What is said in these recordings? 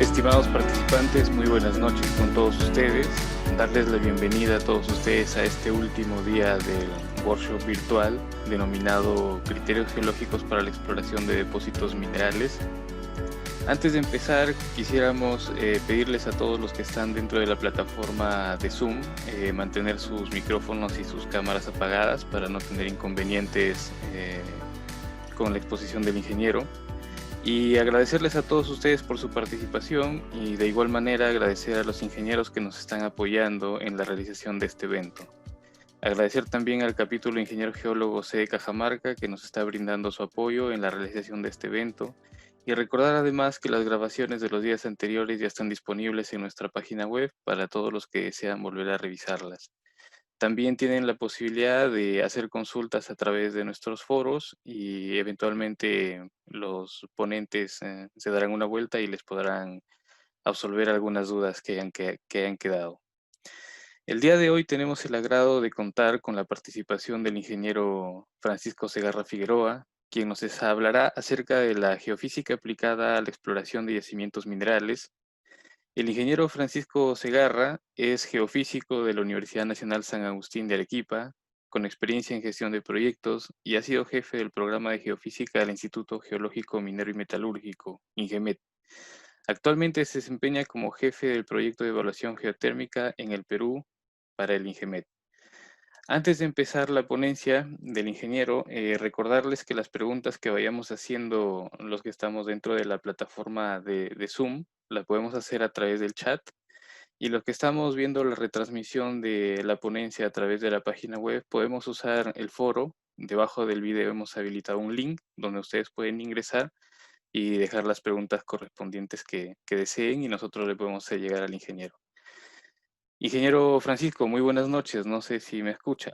Estimados participantes, muy buenas noches con todos ustedes. Darles la bienvenida a todos ustedes a este último día del workshop virtual denominado Criterios Geológicos para la Exploración de Depósitos Minerales. Antes de empezar, quisiéramos pedirles a todos los que están dentro de la plataforma de Zoom mantener sus micrófonos y sus cámaras apagadas para no tener inconvenientes con la exposición del ingeniero. Y agradecerles a todos ustedes por su participación y de igual manera agradecer a los ingenieros que nos están apoyando en la realización de este evento. Agradecer también al capítulo Ingeniero Geólogo C de Cajamarca que nos está brindando su apoyo en la realización de este evento. Y recordar además que las grabaciones de los días anteriores ya están disponibles en nuestra página web para todos los que desean volver a revisarlas. También tienen la posibilidad de hacer consultas a través de nuestros foros y eventualmente los ponentes se darán una vuelta y les podrán absolver algunas dudas que hayan quedado. El día de hoy tenemos el agrado de contar con la participación del ingeniero Francisco Segarra Figueroa, quien nos hablará acerca de la geofísica aplicada a la exploración de yacimientos minerales. El ingeniero Francisco Segarra es geofísico de la Universidad Nacional San Agustín de Arequipa, con experiencia en gestión de proyectos y ha sido jefe del programa de geofísica del Instituto Geológico Minero y Metalúrgico, INGEMET. Actualmente se desempeña como jefe del proyecto de evaluación geotérmica en el Perú para el INGEMET. Antes de empezar la ponencia del ingeniero, recordarles que las preguntas que vayamos haciendo los que estamos dentro de la plataforma de Zoom, la podemos hacer a través del chat. Y los que estamos viendo la retransmisión de la ponencia a través de la página web, podemos usar el foro. Debajo del video hemos habilitado un link donde ustedes pueden ingresar y dejar las preguntas correspondientes que deseen y nosotros le podemos hacer llegar al ingeniero. Ingeniero Francisco, muy buenas noches. No sé si me escucha.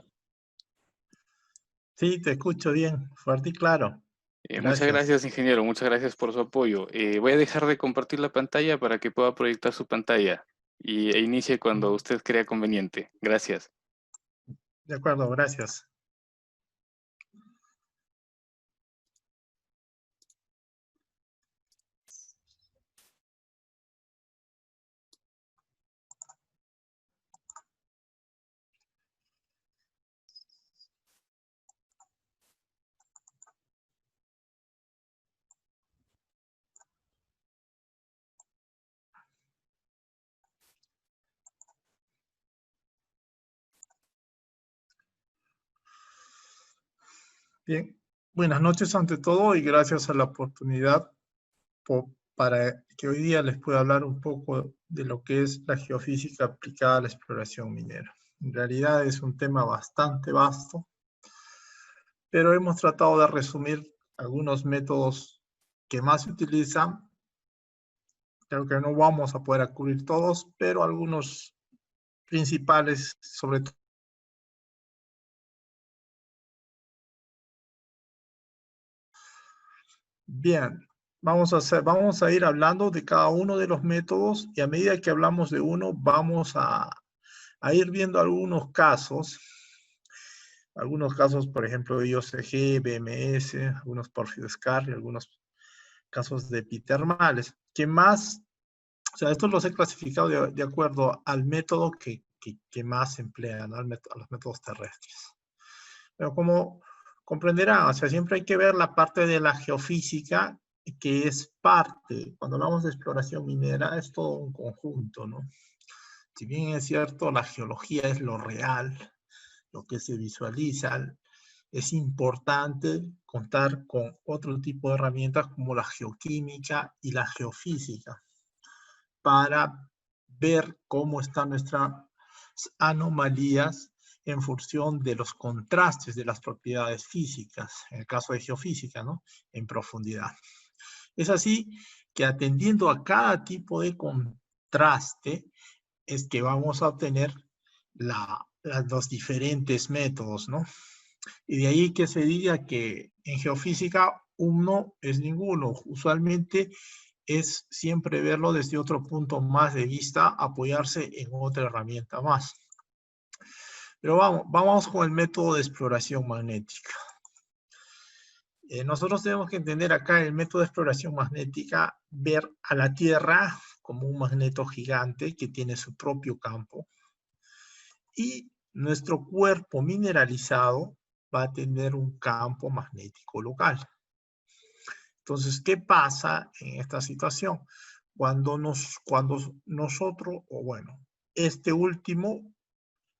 Sí, te escucho bien, fuerte y claro. Muchas Gracias. gracias, ingeniero. Muchas gracias por su apoyo. Voy a dejar de compartir la pantalla para que pueda proyectar su pantalla e inicie cuando usted crea conveniente. Gracias. De acuerdo, gracias. Bien, buenas noches ante todo y gracias a la oportunidad para que hoy día les pueda hablar un poco de lo que es la geofísica aplicada a la exploración minera. En realidad es un tema bastante vasto, pero hemos tratado de resumir algunos métodos que más se utilizan. Creo que no vamos a poder cubrir todos, pero algunos principales, sobre todo. Bien, vamos a ir hablando de cada uno de los métodos y a medida que hablamos de uno, vamos a ir viendo algunos casos, por ejemplo, IOCG, BMS, algunos Porfido-Scarry, algunos casos de epitermales, que más, o sea, estos los he clasificado de acuerdo al método que más se emplean, ¿no? A los métodos terrestres. Pero como comprenderán, o sea, siempre hay que ver la parte de la geofísica que es parte, cuando hablamos de exploración minera, es todo un conjunto, ¿no? Si bien es cierto, la geología es lo real, lo que se visualiza, es importante contar con otro tipo de herramientas como la geoquímica y la geofísica para ver cómo están nuestras anomalías en función de los contrastes de las propiedades físicas, en el caso de geofísica, ¿no? En profundidad. Es así que atendiendo a cada tipo de contraste es que vamos a obtener los diferentes métodos, ¿no? Y de ahí que se diga que en geofísica uno es ninguno. Usualmente es siempre verlo desde otro punto más de vista, apoyarse en otra herramienta más. Pero vamos con el método de exploración magnética. Nosotros tenemos que entender acá el método de exploración magnética, ver a la Tierra como un magneto gigante que tiene su propio campo. Y nuestro cuerpo mineralizado va a tener un campo magnético local. Entonces, ¿qué pasa en esta situación? Cuando nosotros, o bueno, este último,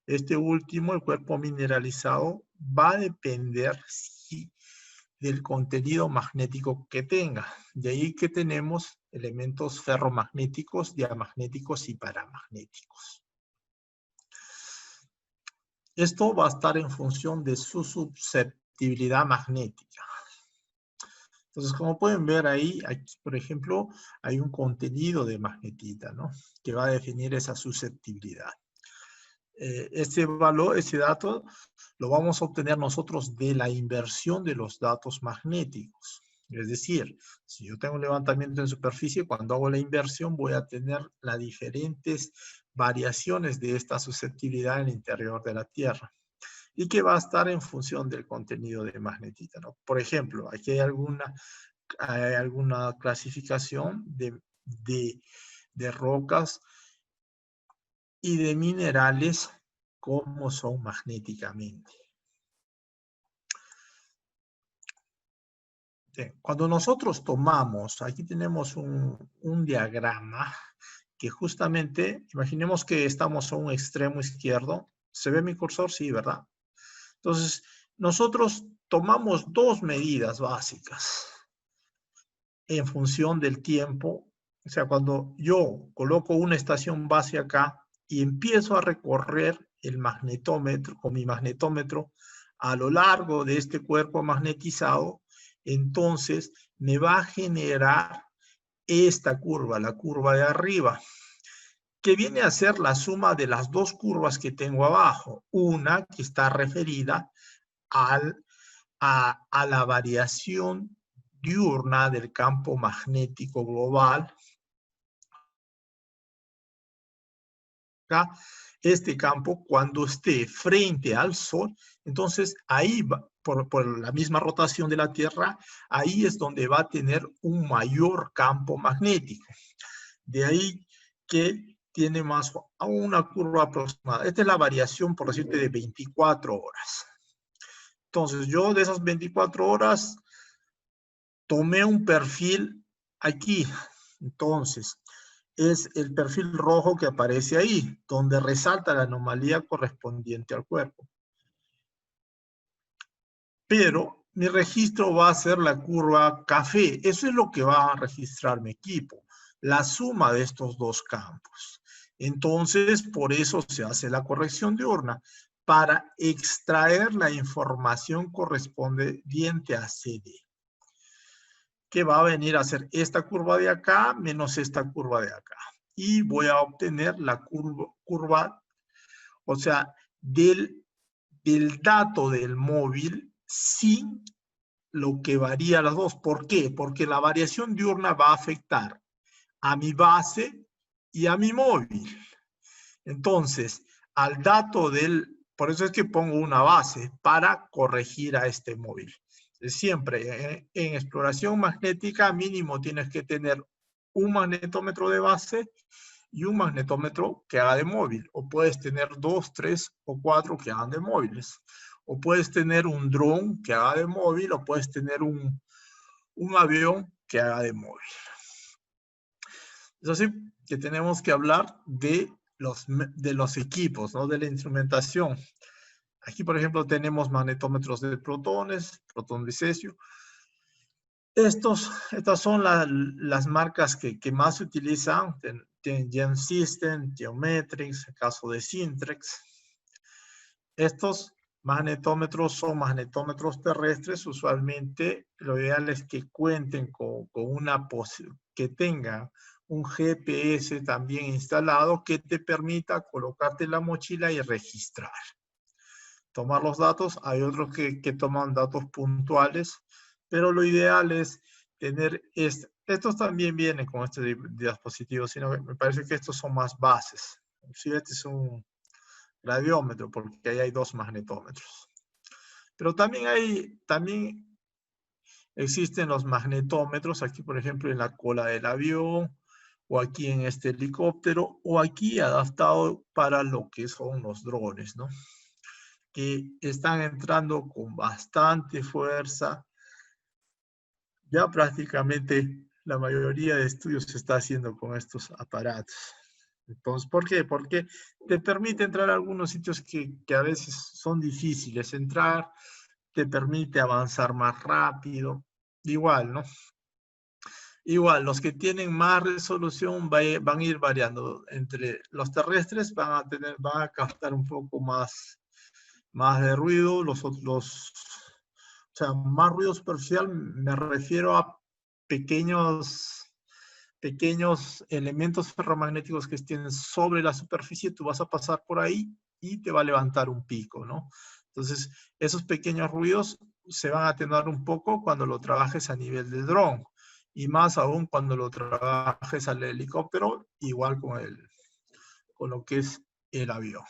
el cuerpo mineralizado, va a depender del contenido magnético que tenga. De ahí que tenemos elementos ferromagnéticos, diamagnéticos y paramagnéticos. Esto va a estar en función de su susceptibilidad magnética. Entonces, como pueden ver ahí, aquí, por ejemplo, hay un contenido de magnetita, ¿no? Que va a definir esa susceptibilidad. Ese valor, ese dato, lo vamos a obtener nosotros de la inversión de los datos magnéticos. Es decir, si yo tengo un levantamiento en superficie, cuando hago la inversión voy a tener las diferentes variaciones de esta susceptibilidad en el interior de la Tierra. Y que va a estar en función del contenido de magnetita, ¿no? Por ejemplo, aquí hay alguna clasificación de rocas y de minerales como son magnéticamente. Bien, cuando nosotros tomamos, aquí tenemos un diagrama que justamente, imaginemos que estamos a un extremo izquierdo. ¿Se ve mi cursor? Sí, ¿verdad? Entonces, nosotros tomamos dos medidas básicas en función del tiempo. O sea, cuando yo coloco una estación base acá y empiezo a recorrer el magnetómetro, con mi magnetómetro, a lo largo de este cuerpo magnetizado, entonces me va a generar esta curva, la curva de arriba, que viene a ser la suma de las dos curvas que tengo abajo. Una que está referida a la variación diurna del campo magnético global. Este campo, cuando esté frente al Sol, entonces ahí va, por la misma rotación de la Tierra, ahí es donde va a tener un mayor campo magnético. De ahí que tiene más a una curva aproximada. Esta es la variación, por decirte, de 24 horas. Entonces, yo de esas 24 horas tomé un perfil aquí. Entonces, es el perfil rojo que aparece ahí, donde resalta la anomalía correspondiente al cuerpo. Pero mi registro va a ser la curva café. Eso es lo que va a registrar mi equipo, la suma de estos dos campos. Entonces, por eso se hace la corrección diurna, para extraer la información correspondiente a CD, que va a venir a ser esta curva de acá menos esta curva de acá. Y voy a obtener la curva, o sea, del dato del móvil sin lo que varía las dos. ¿Por qué? Porque la variación diurna va a afectar a mi base y a mi móvil. Entonces, al dato por eso es que pongo una base para corregir a este móvil. Siempre en exploración magnética mínimo tienes que tener un magnetómetro de base y un magnetómetro que haga de móvil. O puedes tener 2, 3 o 4 que hagan de móviles. O puedes tener un dron que haga de móvil, o puedes tener un avión que haga de móvil. Es así que tenemos que hablar de los equipos, ¿no? De la instrumentación. Aquí, por ejemplo, tenemos magnetómetros de protones, protón de cesio. Estas son las marcas que más se utilizan. Tienen GEM-System, Geometrix, el caso de Sintrex. Estos magnetómetros son magnetómetros terrestres. Usualmente lo ideal es que cuenten con que tengan un GPS también instalado que te permita colocarte en la mochila y registrar. Tomar los datos. Hay otros que toman datos puntuales, pero lo ideal es tener estos también vienen con este dispositivo, sino que me parece que estos son más bases. Sí, este es un radiómetro, porque ahí hay dos magnetómetros. Pero también existen los magnetómetros, aquí por ejemplo en la cola del avión, o aquí en este helicóptero, o aquí adaptado para lo que son los drones, ¿no? Que están entrando con bastante fuerza. Ya prácticamente la mayoría de estudios se está haciendo con estos aparatos. Entonces, ¿por qué? Porque te permite entrar a algunos sitios que a veces son difíciles entrar, te permite avanzar más rápido. Igual, ¿no? Igual, los que tienen más resolución van a ir variando. Entre los terrestres van a captar un poco más de ruido, o sea, más ruido superficial, me refiero a pequeños elementos ferromagnéticos que estén sobre la superficie, tú vas a pasar por ahí y te va a levantar un pico, ¿no? Entonces, esos pequeños ruidos se van a atenuar un poco cuando lo trabajes a nivel de dron, y más aún cuando lo trabajes al helicóptero, igual con lo que es el avión.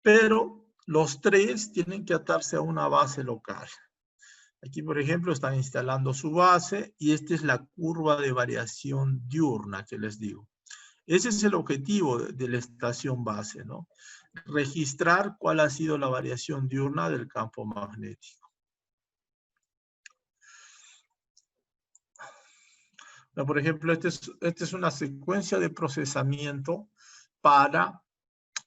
Pero los tres tienen que atarse a una base local. Aquí, por ejemplo, están instalando su base y esta es la curva de variación diurna que les digo. Ese es el objetivo de la estación base, ¿no? Registrar cuál ha sido la variación diurna del campo magnético. Por ejemplo, esta es una secuencia de procesamiento para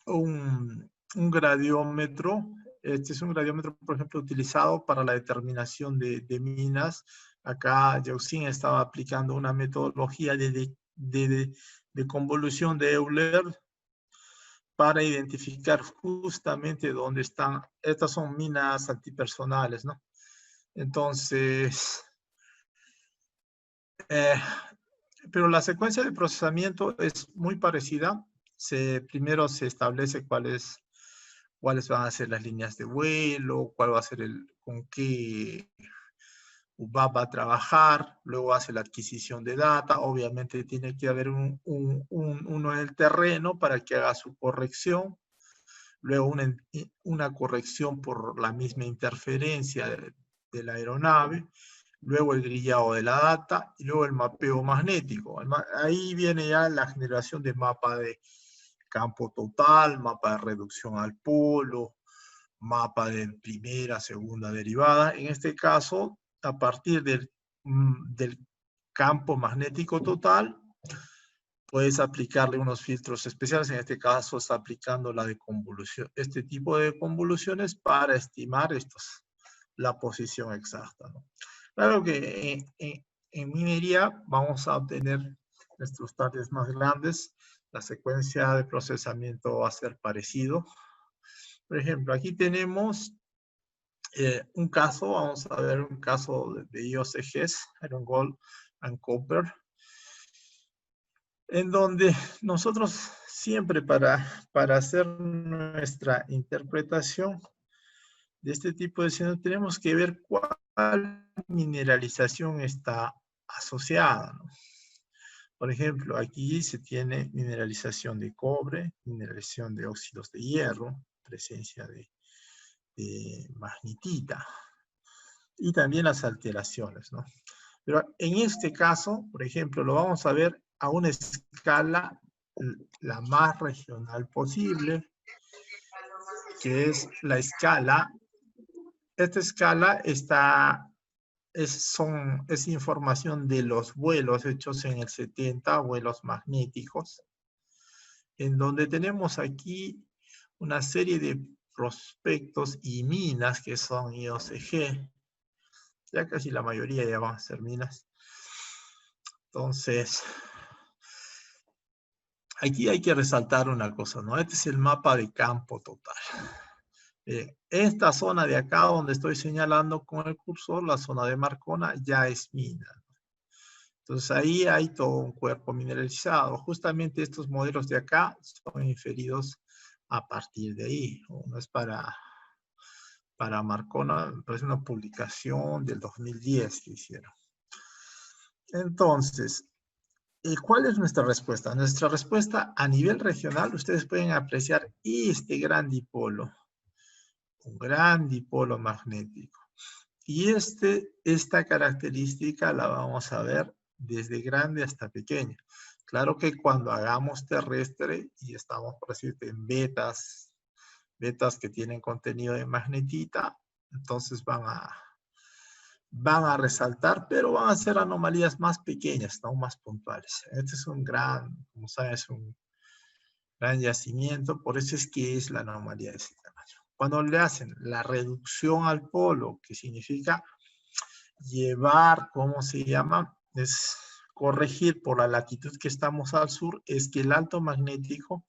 un gradiómetro. Este es un gradiómetro, por ejemplo, utilizado para la determinación de minas. Acá Yauxin estaba aplicando una metodología de convolución de Euler para identificar justamente dónde están. Estas son minas antipersonales, ¿no? Entonces, pero la secuencia de procesamiento es muy parecida. Primero se establece cuáles van a ser las líneas de vuelo, cuál va a ser con qué UBAP va a trabajar, luego hace la adquisición de data, obviamente tiene que haber uno en el terreno para que haga su corrección, luego una corrección por la misma interferencia de la aeronave, luego el grillado de la data y luego el mapeo magnético. Ahí viene ya la generación de mapa de campo total, mapa de reducción al polo, mapa de primera, segunda derivada. En este caso, a partir del campo magnético total, puedes aplicarle unos filtros especiales. En este caso está aplicando este tipo de convoluciones para estimar la posición exacta, ¿no? Claro que en minería vamos a obtener nuestros targets más grandes. La secuencia de procesamiento va a ser parecido. Por ejemplo, aquí tenemos un caso, vamos a ver un caso de IOCGs, Iron, Gold and Copper, en donde nosotros siempre para hacer nuestra interpretación de este tipo de señal tenemos que ver cuál mineralización está asociada, ¿no? Por ejemplo, aquí se tiene mineralización de cobre, mineralización de óxidos de hierro, presencia de magnetita y también las alteraciones, ¿no? Pero en este caso, por ejemplo, lo vamos a ver a una escala la más regional posible, que es la escala. Esta escala es información de los vuelos hechos en el 70, vuelos magnéticos, en donde tenemos aquí una serie de prospectos y minas que son IOCG. Ya casi la mayoría ya van a ser minas. Entonces, aquí hay que resaltar una cosa, ¿no? Este es el mapa de campo total. Esta zona de acá donde estoy señalando con el cursor, la zona de Marcona, ya es mina. Entonces ahí hay todo un cuerpo mineralizado. Justamente estos modelos de acá son inferidos a partir de ahí. Uno es para Marcona, es una publicación del 2010 que hicieron. Entonces, ¿cuál es nuestra respuesta? Nuestra respuesta a nivel regional, ustedes pueden apreciar este gran dipolo, un gran dipolo magnético. Y esta característica la vamos a ver desde grande hasta pequeño. Claro que cuando hagamos terrestre y estamos, por decirte, en betas que tienen contenido de magnetita, entonces van a resaltar, pero van a ser anomalías más pequeñas, no más puntuales. Este es un gran, como sabes, un gran yacimiento, por eso es que es la anomalía de ese tamaño. Cuando le hacen la reducción al polo, que significa llevar, ¿cómo se llama? Es corregir por la latitud que estamos al sur, es que el alto magnético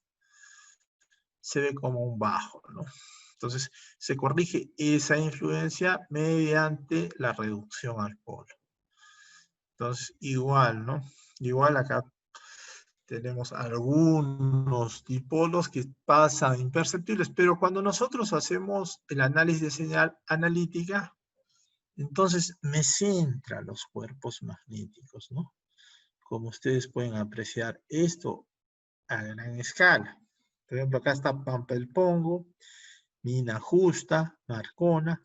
se ve como un bajo, ¿no? Entonces, se corrige esa influencia mediante la reducción al polo. Entonces, igual, ¿no? Igual acá tenemos algunos dipolos que pasan imperceptibles, pero cuando nosotros hacemos el análisis de señal analítica, entonces me centra los cuerpos magnéticos, ¿no? Como ustedes pueden apreciar esto a gran escala. Por ejemplo, acá está Pampa el Pongo, Mina Justa, Marcona,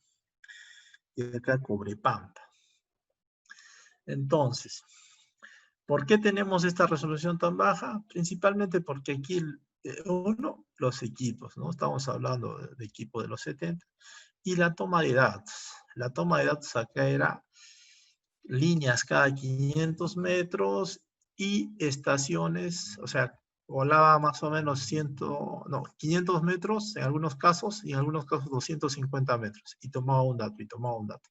y acá Cobrepampa. Entonces, ¿por qué tenemos esta resolución tan baja? Principalmente porque aquí, uno, los equipos, ¿no? Estamos hablando de equipo de los 70, y la toma de datos. La toma de datos acá era líneas cada 500 metros y estaciones, o sea, volaba más o menos 500 metros en algunos casos, y en algunos casos 250 metros, y tomaba un dato, y tomaba un dato.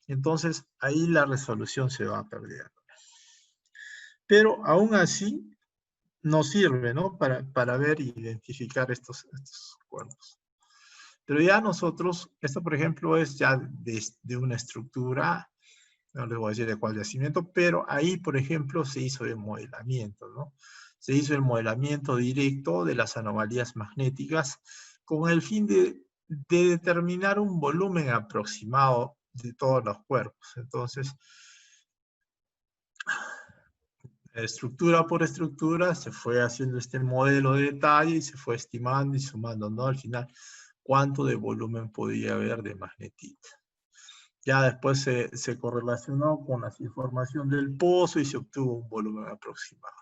Entonces, ahí la resolución se va perdiendo. Pero aún así, nos sirve, ¿no? Para ver e identificar estos cuerpos. Pero ya nosotros, esto por ejemplo es ya de una estructura, no les voy a decir de cuál yacimiento, pero ahí por ejemplo se hizo el modelamiento, ¿no? Se hizo el modelamiento directo de las anomalías magnéticas con el fin de determinar un volumen aproximado de todos los cuerpos. Entonces, estructura por estructura se fue haciendo este modelo de detalle y se fue estimando y sumando, ¿no? Al final, cuánto de volumen podía haber de magnetita. Ya después se correlacionó con la información del pozo y se obtuvo un volumen aproximado.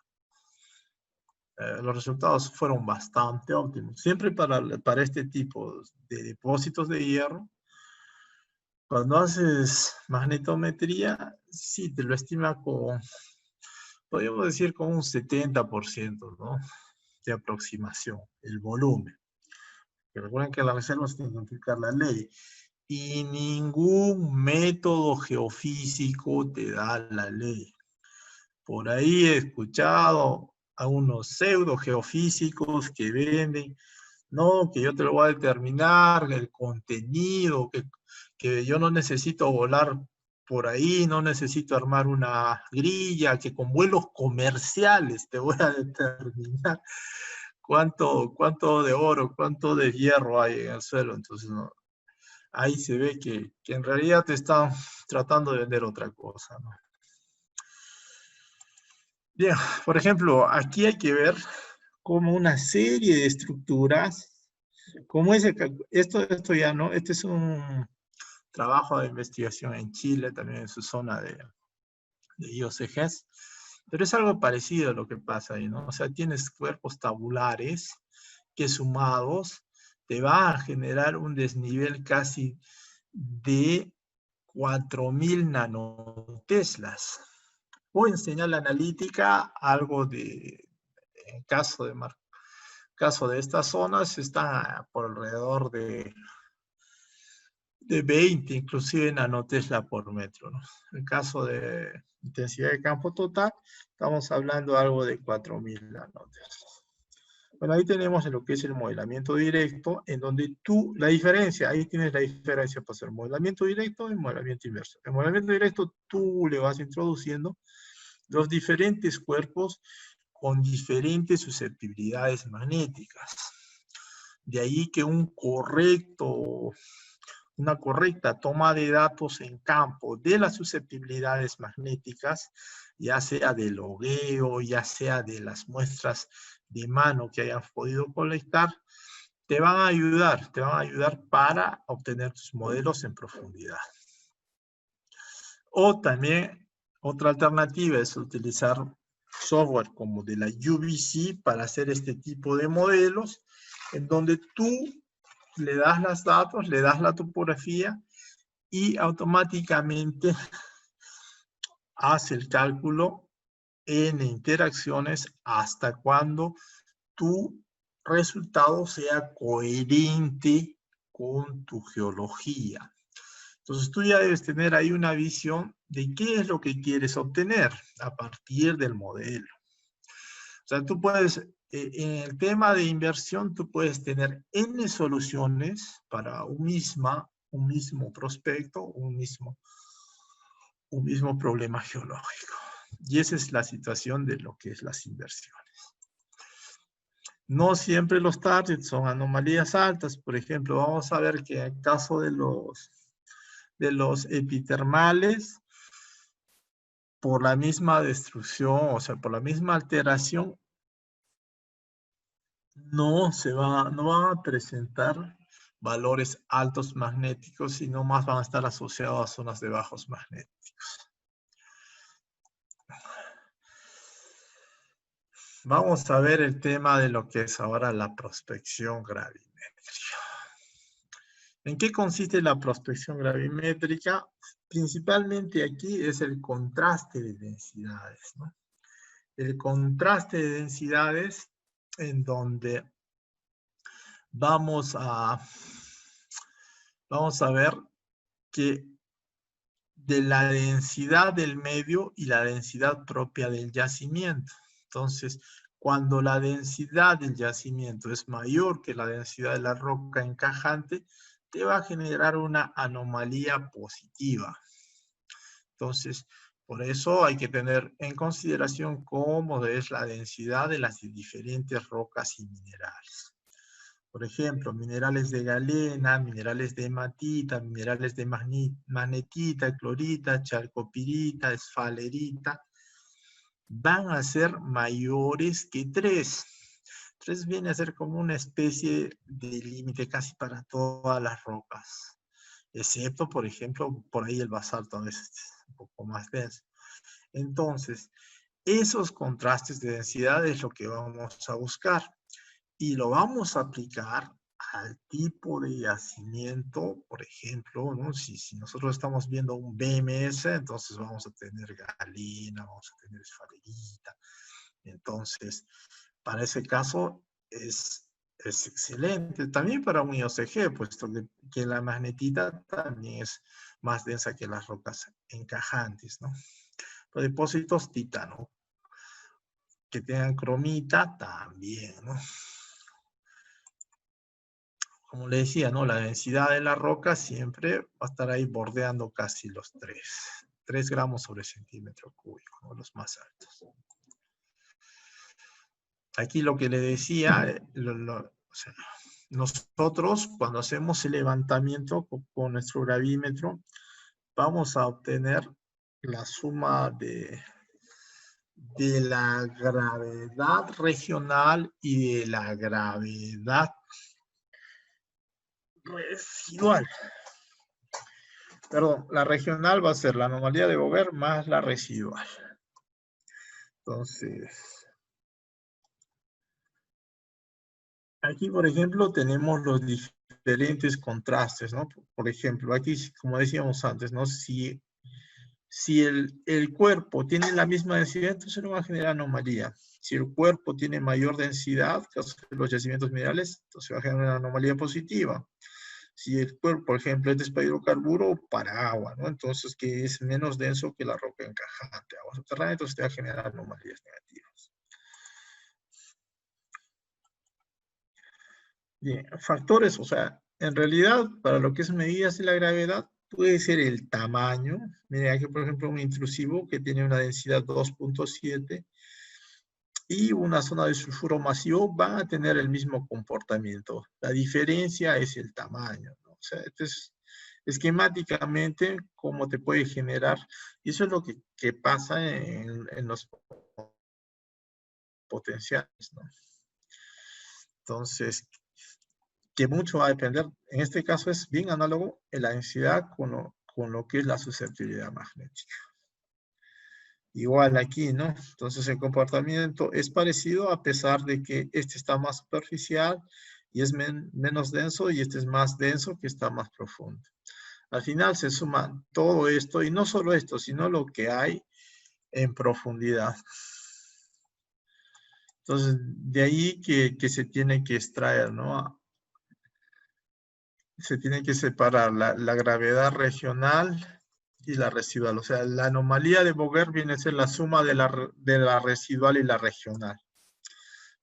Los resultados fueron bastante óptimos. Siempre para este tipo de depósitos de hierro, cuando haces magnetometría, sí te lo estima con, podríamos decir, con un 70%, ¿no? De aproximación, el volumen. Que recuerden que las reservas tienen que implicar la ley. Y ningún método geofísico te da la ley. Por ahí he escuchado a unos pseudo geofísicos que venden, no, que yo te lo voy a determinar, el contenido, que yo no necesito volar por ahí, no necesito armar una grilla, que con vuelos comerciales te voy a determinar cuánto de oro, cuánto de hierro hay en el suelo. Entonces, no, ahí se ve que en realidad te están tratando de vender otra cosa, ¿no? Bien, por ejemplo, aquí hay que ver cómo una serie de estructuras, como esto ya no, este es un trabajo de investigación en Chile, también en su zona de IOCGs, pero es algo parecido a lo que pasa ahí, ¿no? O sea, tienes cuerpos tabulares que sumados te va a generar un desnivel casi de 4000 nanoteslas. Voy a enseñar la analítica, algo de, en caso de estas zonas, está por alrededor de 20, inclusive nanotesla por metro, ¿no? En caso de intensidad de campo total, estamos hablando algo de 4000 nanoteslas. Bueno, ahí tenemos lo que es el modelamiento directo, en donde la diferencia, ahí tienes la diferencia para hacer modelamiento directo y modelamiento inverso. En modelamiento directo tú le vas introduciendo los diferentes cuerpos con diferentes susceptibilidades magnéticas. De ahí que una correcta toma de datos en campo de las susceptibilidades magnéticas, ya sea del logueo, ya sea de las muestras de mano que hayan podido colectar, te van a ayudar para obtener tus modelos en profundidad. O también Otra alternativa es utilizar software como de la UVC para hacer este tipo de modelos, en donde tú le das los datos, le das la topografía y automáticamente hace el cálculo en interacciones hasta cuando tu resultado sea coherente con tu geología. Entonces tú ya debes tener ahí una visión de qué es lo que quieres obtener a partir del modelo. O sea, tú puedes, en el tema de inversión, tú puedes tener N soluciones para un mismo prospecto, un mismo problema geológico. Y esa es la situación de lo que es las inversiones. No siempre los targets son anomalías altas. Por ejemplo, vamos a ver que en el caso de los epitermales, por la misma destrucción, o sea, por la misma alteración, no van a presentar valores altos magnéticos, sino más van a estar asociados a zonas de bajos magnéticos. Vamos a ver el tema de lo que es ahora la prospección gravimétrica. ¿En qué consiste la prospección gravimétrica? Principalmente aquí es el contraste de densidades, ¿no? El contraste de densidades en donde vamos a ver que de la densidad del medio y la densidad propia del yacimiento. Entonces, cuando la densidad del yacimiento es mayor que la densidad de la roca encajante, te va a generar una anomalía positiva. Entonces, por eso hay que tener en consideración cómo es la densidad de las diferentes rocas y minerales. Por ejemplo, minerales de galena, minerales de hematita, minerales de magnetita, clorita, chalcopirita, esfalerita, van a ser mayores que 3. 3 viene a ser como una especie de límite casi para todas las rocas, excepto, por ejemplo, por ahí el basalto a veces es un poco más denso. Entonces, esos contrastes de densidad es lo que vamos a buscar. Y lo vamos a aplicar al tipo de yacimiento, por ejemplo, ¿no? Si nosotros estamos viendo un BMS, entonces vamos a tener galena, vamos a tener esfalerita. Entonces, para ese caso es excelente. También para un IOCG, puesto que la magnetita también es más densa que las rocas encajantes, ¿no? Los depósitos titano, que tengan cromita, también, ¿no? Como le decía, ¿no? La densidad de la roca siempre va a estar ahí bordeando casi los 3 gramos sobre centímetro cúbico, ¿no? Los más altos. Aquí lo que le decía, o sea, nosotros cuando hacemos el levantamiento con nuestro gravímetro, vamos a obtener la suma de la gravedad regional y de la gravedad residual. Perdón, la regional va a ser la anomalía de Bogert más la residual. Entonces, aquí, por ejemplo, tenemos los diferentes contrastes, ¿no? Por ejemplo, aquí, como decíamos antes, ¿no? Si el cuerpo tiene la misma densidad, entonces no va a generar anomalía. Si el cuerpo tiene mayor densidad, caso de los yacimientos minerales, entonces va a generar una anomalía positiva. Si el cuerpo, por ejemplo, es de hidrocarburo para agua, ¿no? Entonces, que es menos denso que la roca encajante, agua subterránea, entonces te va a generar anomalías negativas. Bien, factores, o sea, en realidad, para lo que es medidas de la gravedad, puede ser el tamaño. Mira, aquí, por ejemplo, un intrusivo que tiene una densidad 2.7 y una zona de sulfuro masivo van a tener el mismo comportamiento. La diferencia es el tamaño, ¿no? O sea, entonces, esquemáticamente, cómo te puede generar, y eso es lo que pasa en los potenciales, ¿no? Entonces, que mucho va a depender, en este caso es bien análogo en la densidad con lo que es la susceptibilidad magnética. Igual aquí, ¿no? Entonces el comportamiento es parecido a pesar de que este está más superficial y es menos denso y este es más denso que está más profundo. Al final se suma todo esto y no solo esto, sino lo que hay en profundidad. Entonces, de ahí que se tiene que extraer, ¿no? Se tiene que separar la gravedad regional y la residual. O sea, la anomalía de Bouguer viene a ser la suma de la residual y la regional.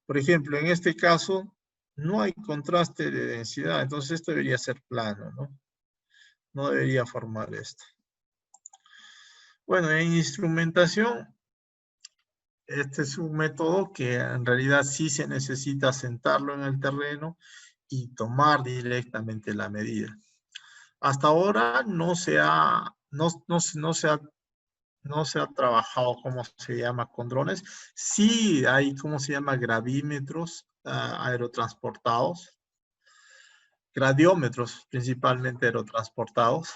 Por ejemplo, en este caso, no hay contraste de densidad, entonces esto debería ser plano, ¿no? No debería formar esto. Bueno, en instrumentación, este es un método que en realidad sí se necesita sentarlo en el terreno y tomar directamente la medida. Hasta ahora no se ha trabajado, ¿cómo se llama?, con drones. Sí hay, ¿cómo se llama?, gravímetros aerotransportados, gradiómetros principalmente aerotransportados,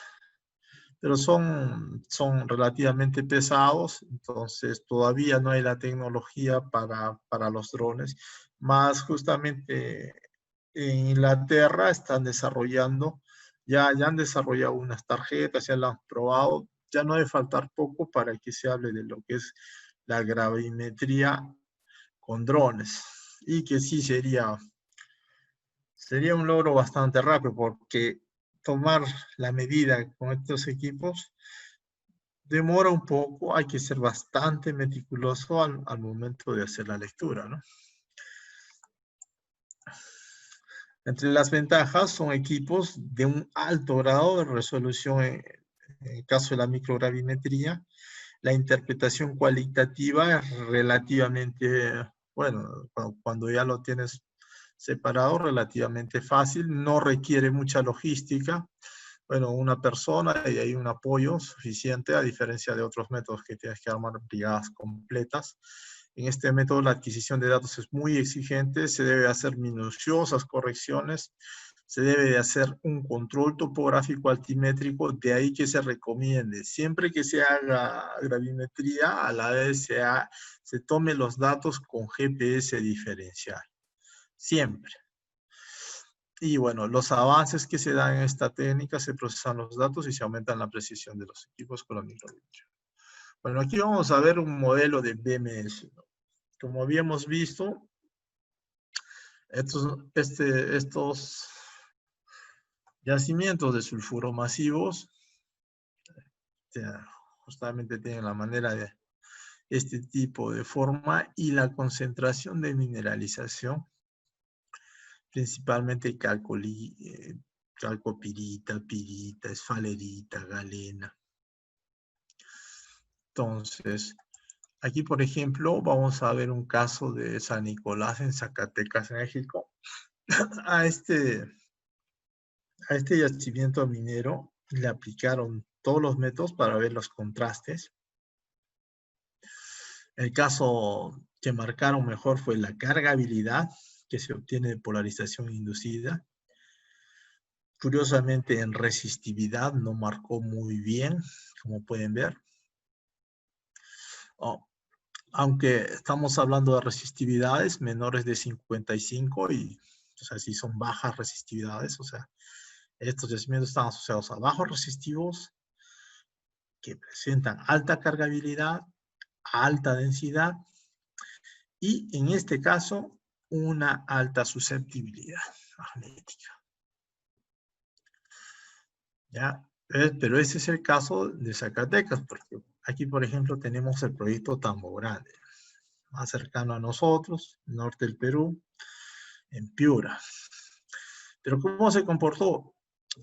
pero son relativamente pesados, entonces todavía no hay la tecnología para los drones. Más justamente en Inglaterra están desarrollando, ya han desarrollado unas tarjetas, ya las han probado, ya no debe faltar poco para que se hable de lo que es la gravimetría con drones, y que sí sería un logro bastante rápido, porque tomar la medida con estos equipos demora un poco, hay que ser bastante meticuloso al momento de hacer la lectura, ¿no? Entre las ventajas son equipos de un alto grado de resolución en el caso de la microgravimetría. La interpretación cualitativa es relativamente, bueno, cuando ya lo tienes separado, relativamente fácil, no requiere mucha logística. Bueno, una persona y hay un apoyo suficiente, a diferencia de otros métodos que tienes que armar brigadas completas. En este método la adquisición de datos es muy exigente, se debe hacer minuciosas correcciones, se debe de hacer un control topográfico altimétrico, de ahí que se recomiende, siempre que se haga gravimetría, a la vez se tome los datos con GPS diferencial, siempre. Y bueno, los avances que se dan en esta técnica, se procesan los datos y se aumentan la precisión de los equipos con la microgravimetría. Bueno, aquí vamos a ver un modelo de BMS, ¿no? Como habíamos visto, estos yacimientos de sulfuro masivos justamente tienen la manera de este tipo de forma y la concentración de mineralización, principalmente calcopirita, pirita, esfalerita, galena. Entonces, aquí, por ejemplo, vamos a ver un caso de San Nicolás en Zacatecas, México. A este yacimiento minero le aplicaron todos los métodos para ver los contrastes. El caso que marcaron mejor fue la cargabilidad que se obtiene de polarización inducida. Curiosamente, en resistividad no marcó muy bien, como pueden ver. Aunque estamos hablando de resistividades menores de 55 y, o sea, sí son bajas resistividades, o sea, estos yacimientos están asociados a bajos resistivos que presentan alta cargabilidad, alta densidad y, en este caso, una alta susceptibilidad magnética. ¿Ya? Pero ese es el caso de Zacatecas, porque aquí, por ejemplo, tenemos el proyecto Tambo Grande, más cercano a nosotros, norte del Perú, en Piura. Pero ¿cómo se comportó?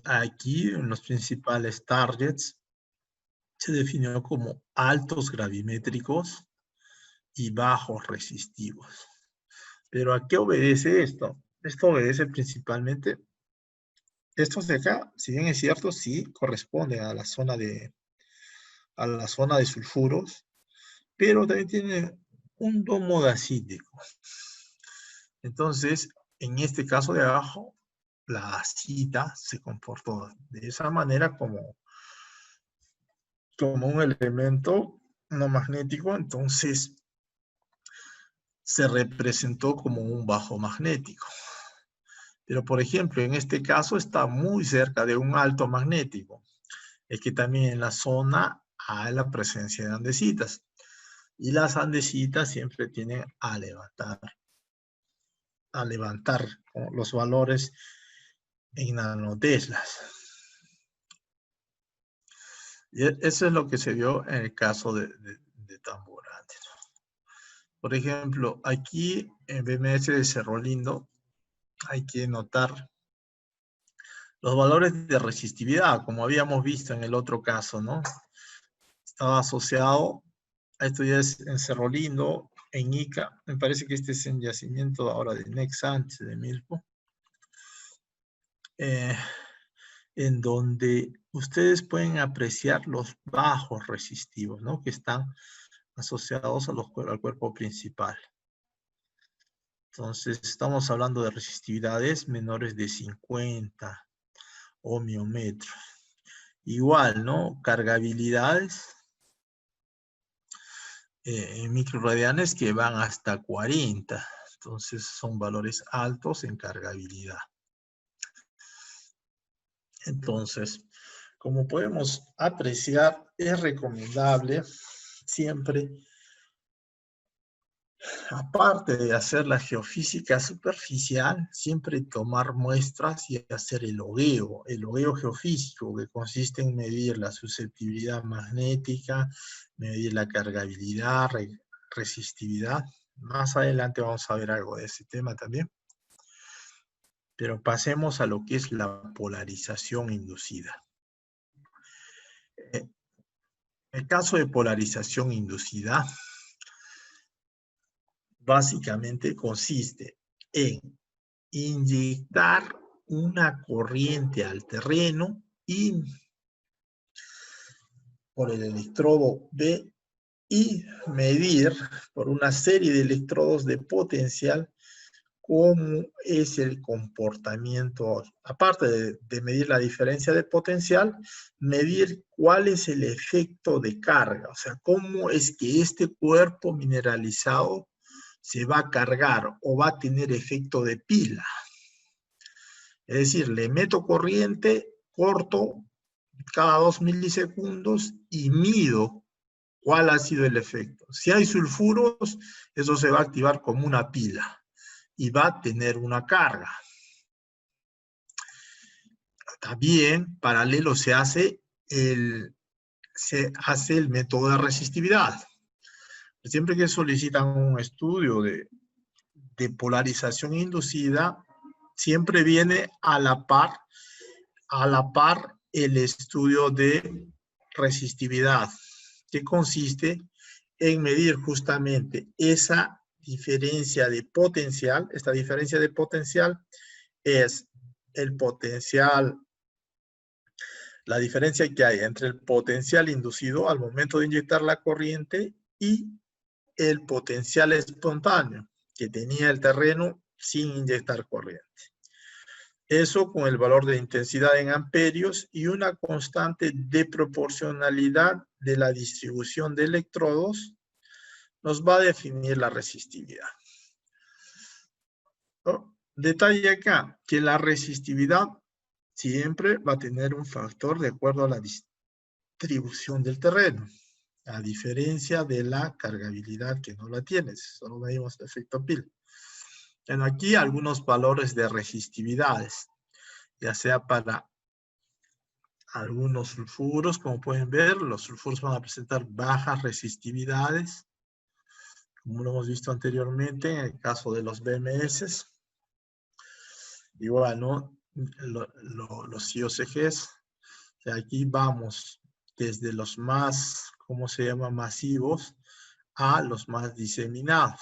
Aquí, en los principales targets, se definió como altos gravimétricos y bajos resistivos. ¿Pero a qué obedece esto? Esto obedece principalmente, estos de acá, si bien es cierto, sí corresponde a la zona de sulfuros, pero también tiene un domo dacítico. Entonces, en este caso de abajo, la dacita se comportó de esa manera como un elemento no magnético, entonces se representó como un bajo magnético. Pero, por ejemplo, en este caso está muy cerca de un alto magnético. Es que también en la zona hay la presencia de andesitas. Y las andesitas siempre tienen a levantar los valores en nanoteslas. Y eso es lo que se vio en el caso de Tamborante. Por ejemplo, aquí en BMS de Cerro Lindo hay que notar los valores de resistividad, como habíamos visto en el otro caso, ¿no? Estaba asociado, a esto ya es en Cerro Lindo, en Ica, me parece que este es en yacimiento ahora de Nexant, de Milpo, en donde ustedes pueden apreciar los bajos resistivos, ¿no? Que están asociados al cuerpo principal. Entonces, estamos hablando de resistividades menores de 50 ohmiometros. Igual, ¿no? Cargabilidades en microradianes que van hasta 40. Entonces, son valores altos en cargabilidad. Entonces, como podemos apreciar, es recomendable siempre, aparte de hacer la geofísica superficial, siempre tomar muestras y hacer el logueo geofísico, que consiste en medir la susceptibilidad magnética, medir la cargabilidad, resistividad. Más adelante vamos a ver algo de ese tema también. Pero pasemos a lo que es la polarización inducida. El caso de polarización inducida básicamente consiste en inyectar una corriente al terreno y por el electrodo B y medir por una serie de electrodos de potencial cómo es el comportamiento, aparte de medir la diferencia de potencial, medir cuál es el efecto de carga, o sea, cómo es que este cuerpo mineralizado se va a cargar o va a tener efecto de pila. Es decir, le meto corriente, corto cada 2 milisegundos y mido cuál ha sido el efecto. Si hay sulfuros, eso se va a activar como una pila y va a tener una carga. También, paralelo, se hace el método de resistividad. Siempre que solicitan un estudio de polarización inducida, siempre viene a la par el estudio de resistividad, que consiste en medir justamente esa diferencia de potencial. Esta diferencia de potencial es el potencial, la diferencia que hay entre el potencial inducido al momento de inyectar la corriente y el potencial espontáneo que tenía el terreno sin inyectar corriente. Eso con el valor de intensidad en amperios y una constante de proporcionalidad de la distribución de electrodos nos va a definir la resistividad. Detalle acá, que la resistividad siempre va a tener un factor de acuerdo a la distribución del terreno, a diferencia de la cargabilidad que no la tienes, solo medimos el efecto pila. Bueno, aquí algunos valores de resistividades, ya sea para algunos sulfuros, como pueden ver, los sulfuros van a presentar bajas resistividades, como lo hemos visto anteriormente en el caso de los BMS. Igual, ¿no? Los IOCGs, o sea, aquí vamos desde los más, ¿cómo se llama?, masivos a los más diseminados,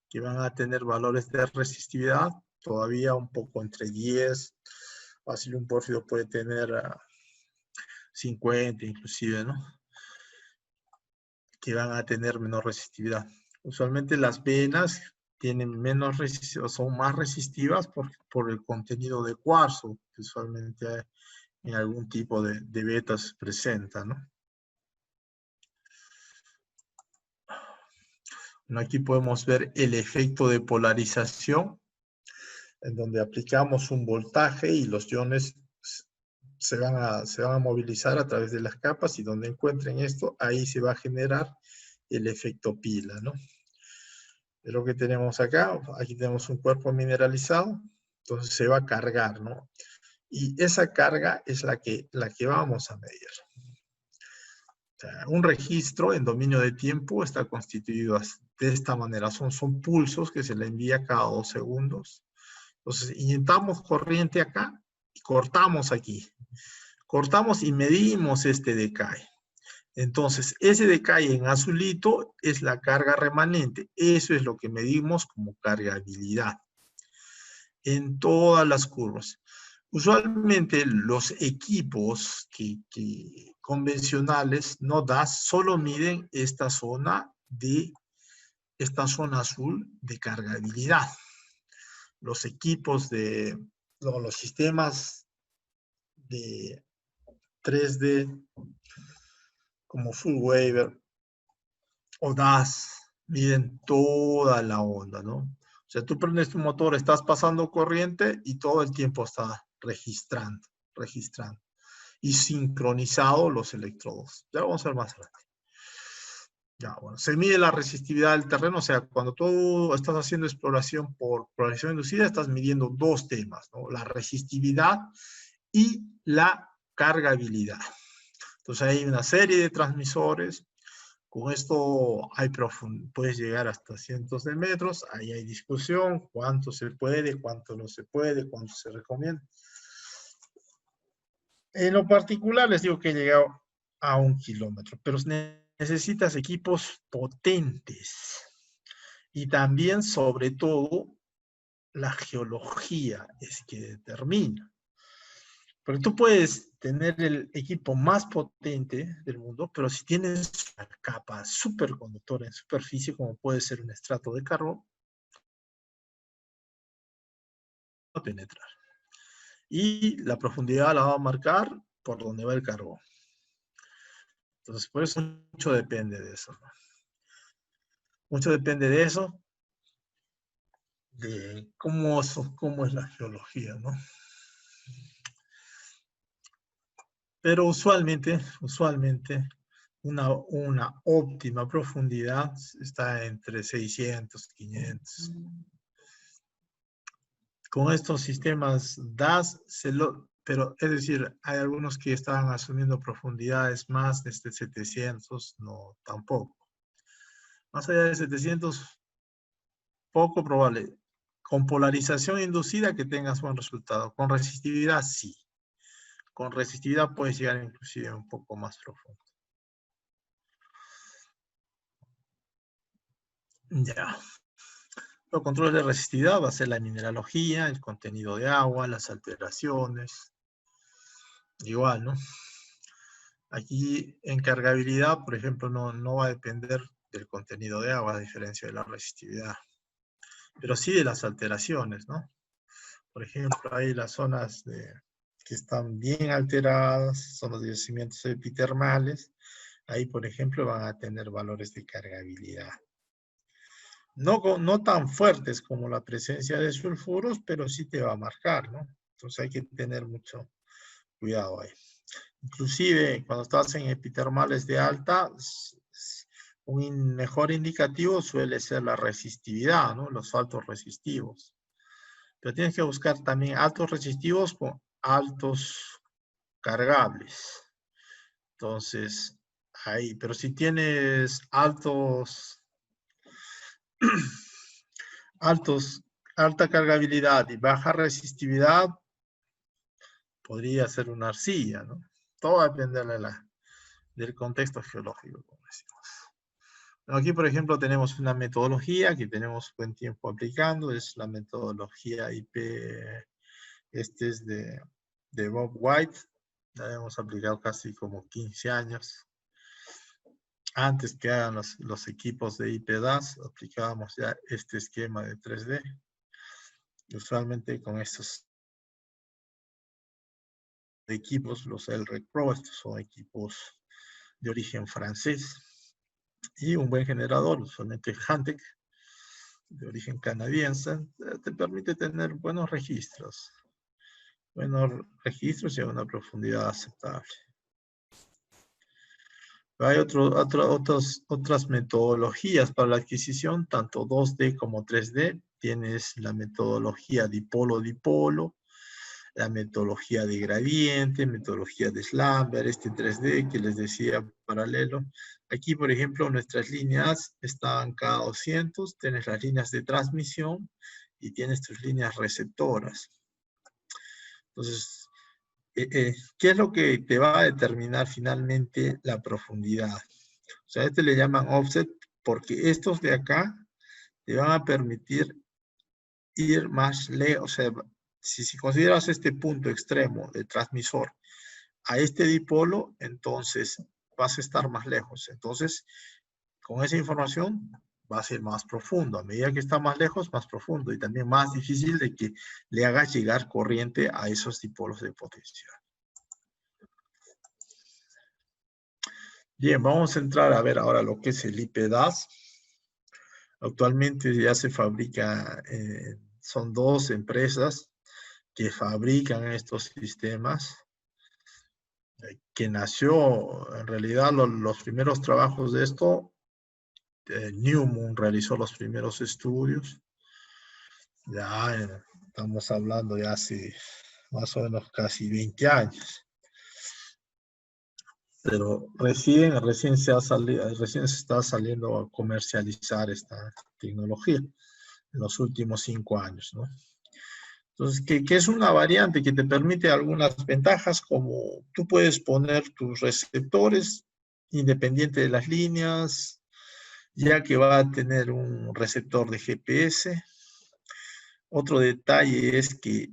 que van a tener valores de resistividad todavía un poco entre 10, fácil un pórfido puede tener 50 inclusive, ¿no? Que van a tener menor resistividad. Usualmente las venas tienen menos resistividad, son más resistivas por el contenido de cuarzo, que usualmente en algún tipo de vetas presenta, ¿no? Aquí podemos ver el efecto de polarización, en donde aplicamos un voltaje y los iones se van a movilizar a través de las capas, y donde encuentren esto, ahí se va a generar el efecto pila, ¿no? Es lo que tenemos acá. Aquí tenemos un cuerpo mineralizado, entonces se va a cargar, ¿no? Y esa carga es la que vamos a medir. O sea, un registro en dominio de tiempo está constituido de esta manera. Son pulsos que se le envía cada 2 segundos. Entonces, inyectamos corriente acá y cortamos aquí. Cortamos y medimos este decay. Entonces, ese decay en azulito es la carga remanente. Eso es lo que medimos como cargabilidad en todas las curvas. Usualmente los equipos convencionales no DAS solo miden esta zona azul de cargabilidad. Los equipos los sistemas de 3D como Full Waver o DAS miden toda la onda, ¿no? O sea, tú prendes tu motor, estás pasando corriente y todo el tiempo está registrando. Y sincronizado los electrodos. Ya vamos a ver más adelante. Ya, bueno, se mide la resistividad del terreno. O sea, cuando tú estás haciendo exploración por polarización inducida, estás midiendo dos temas, ¿no? La resistividad y la cargabilidad. Entonces hay una serie de transmisores. Con esto puedes llegar hasta cientos de metros. Ahí hay discusión, cuánto se puede, cuánto no se puede, cuánto se recomienda. En lo particular les digo que he llegado a 1 kilómetro, pero necesitas equipos potentes. Y también, sobre todo, la geología es que determina. Porque tú puedes tener el equipo más potente del mundo, pero si tienes una capa superconductora en superficie, como puede ser un estrato de carbón, va a penetrar. Y la profundidad la va a marcar por donde va el carbón. Entonces, por eso mucho depende de eso, ¿no? Mucho depende de eso, de cómo es la geología, ¿no? Pero usualmente una óptima profundidad está entre 600, 500. Con estos sistemas DAS, pero es decir, hay algunos que estaban asumiendo profundidades más de 700, no, tampoco. Más allá de 700, poco probable. Con polarización inducida que tengas buen resultado. Con resistividad, sí. Con resistividad puedes llegar inclusive un poco más profundo. Ya. Los controles de resistividad va a ser la mineralogía, el contenido de agua, las alteraciones. Igual, ¿no? Aquí en cargabilidad, por ejemplo, no va a depender del contenido de agua, a diferencia de la resistividad. Pero sí de las alteraciones, ¿no? Por ejemplo, hay las zonas que están bien alteradas, son los yacimientos epitermales. Ahí, por ejemplo, van a tener valores de cargabilidad. No tan fuertes como la presencia de sulfuros, pero sí te va a marcar, ¿no? Entonces hay que tener mucho cuidado ahí. Inclusive, cuando estás en epitermales de alta, un mejor indicativo suele ser la resistividad, ¿no? Los altos resistivos. Pero tienes que buscar también altos resistivos con altos cargables. Entonces, ahí. Pero si tienes alta cargabilidad y baja resistividad, podría ser una arcilla, ¿no? Todo depende del contexto geológico, como decimos. Aquí, por ejemplo, tenemos una metodología que tenemos buen tiempo aplicando, es la metodología IP, este es de Bob White, la hemos aplicado casi como 15 años. Antes que hagan los equipos de IP-DAS, aplicábamos ya este esquema de 3D. Usualmente con estos equipos, los LREC Pro, estos son equipos de origen francés. Y un buen generador, usualmente Hantec, de origen canadiense, te permite tener buenos registros y a una profundidad aceptable. Hay otras metodologías para la adquisición, tanto 2D como 3D. Tienes la metodología dipolo-dipolo, la metodología de gradiente, metodología de Slumber, 3D que les decía paralelo. Aquí, por ejemplo, nuestras líneas están cada 200, tienes las líneas de transmisión y tienes tus líneas receptoras. Entonces, ¿qué es lo que te va a determinar finalmente la profundidad? O sea, le llaman offset porque estos de acá te van a permitir ir más lejos. O sea, si consideras este punto extremo de transmisor a este dipolo, entonces vas a estar más lejos. Entonces, con esa información va a ser más profundo. A medida que está más lejos, más profundo. Y también más difícil de que le hagas llegar corriente a esos dipolos de potencial. Bien, vamos a entrar a ver ahora lo que es el IP-DAS. Actualmente ya se fabrica, son 2 empresas que fabrican estos sistemas, que nació, en realidad los primeros trabajos de esto, Newmont realizó los primeros estudios. Ya estamos hablando de hace más o menos casi 20 años. Pero recién se está saliendo a comercializar esta tecnología en los últimos 5 años, ¿no? Entonces, que es una variante que te permite algunas ventajas, como tú puedes poner tus receptores independiente de las líneas, ya que va a tener un receptor de GPS. Otro detalle es que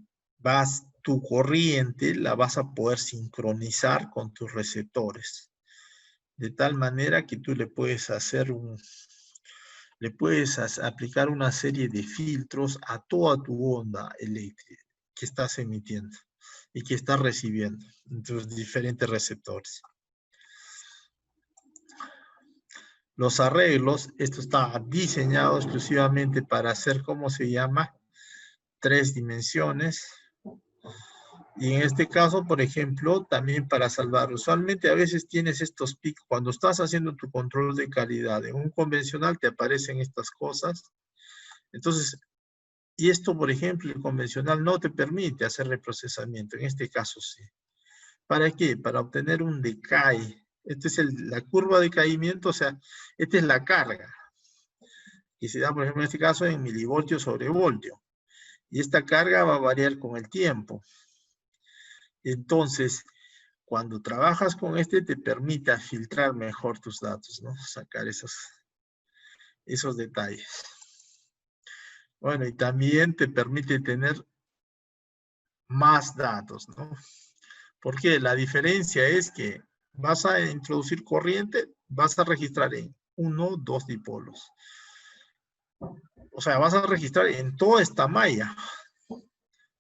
tu corriente la vas a poder sincronizar con tus receptores, de tal manera que tú le puedes aplicar una serie de filtros a toda tu onda eléctrica que estás emitiendo y que estás recibiendo en tus diferentes receptores. Los arreglos, esto está diseñado exclusivamente para hacer, ¿cómo se llama? 3 dimensiones. Y en este caso, por ejemplo, también para salvar. Usualmente a veces tienes estos picos. Cuando estás haciendo tu control de calidad en un convencional te aparecen estas cosas. Entonces, y esto, por ejemplo, el convencional no te permite hacer reprocesamiento. En este caso sí. ¿Para qué? Para obtener un decay. Esta es la curva de caimiento, o sea, esta es la carga. Y se da, por ejemplo, en este caso en milivoltios sobre voltio. Y esta carga va a variar con el tiempo. Entonces, cuando trabajas con te permite filtrar mejor tus datos, ¿no? Sacar esos detalles. Bueno, y también te permite tener más datos, ¿no? Porque la diferencia es que vas a introducir corriente, vas a registrar en 1, 2 dipolos. O sea, vas a registrar en toda esta malla.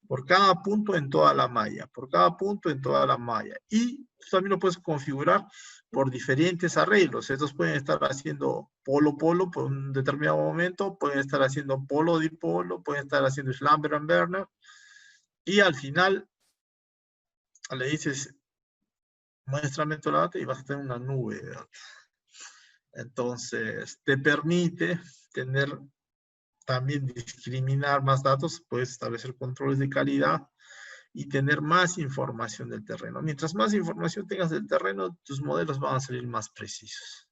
Por cada punto en toda la malla. Por cada punto en toda la malla. Y también lo puedes configurar por diferentes arreglos. Estos pueden estar haciendo polo-polo por un determinado momento. Pueden estar haciendo polo-dipolo. Pueden estar haciendo Slumber and Burner. Y al final le dices, muéstrame toda la data y vas a tener una nube de datos. Entonces, te permite tener también discriminar más datos, puedes establecer controles de calidad y tener más información del terreno. Mientras más información tengas del terreno, tus modelos van a salir más precisos.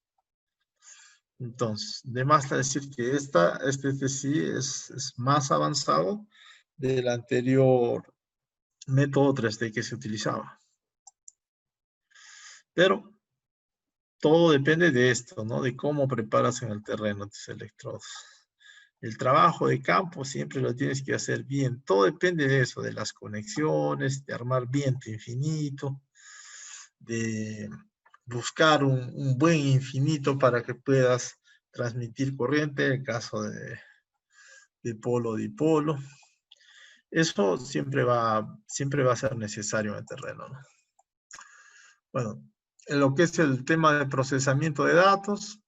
Entonces, de más decir que este sí es más avanzado del anterior método 3D que se utilizaba. Pero todo depende de esto, ¿no? De cómo preparas en el terreno tus electrodos. El trabajo de campo siempre lo tienes que hacer bien. Todo depende de eso, de las conexiones, de armar bien tu infinito, de buscar un buen infinito para que puedas transmitir corriente en el caso de polo-dipolo. Eso siempre va a ser necesario en el terreno, ¿no? Bueno, en lo que es el tema de procesamiento de datos,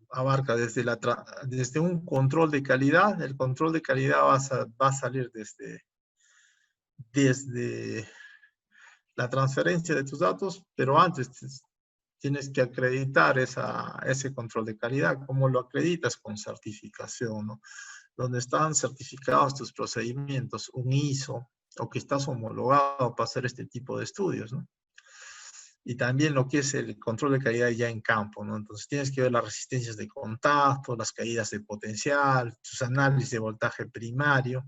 abarca desde un control de calidad. El control de calidad va a salir desde la transferencia de tus datos, pero antes tienes que acreditar ese control de calidad. ¿Cómo lo acreditas? Con certificación, ¿no? Donde están certificados tus procedimientos, un ISO, o que estás homologado para hacer este tipo de estudios, ¿no? Y también lo que es el control de calidad ya en campo, ¿no? Entonces tienes que ver las resistencias de contacto, las caídas de potencial, tus análisis de voltaje primario,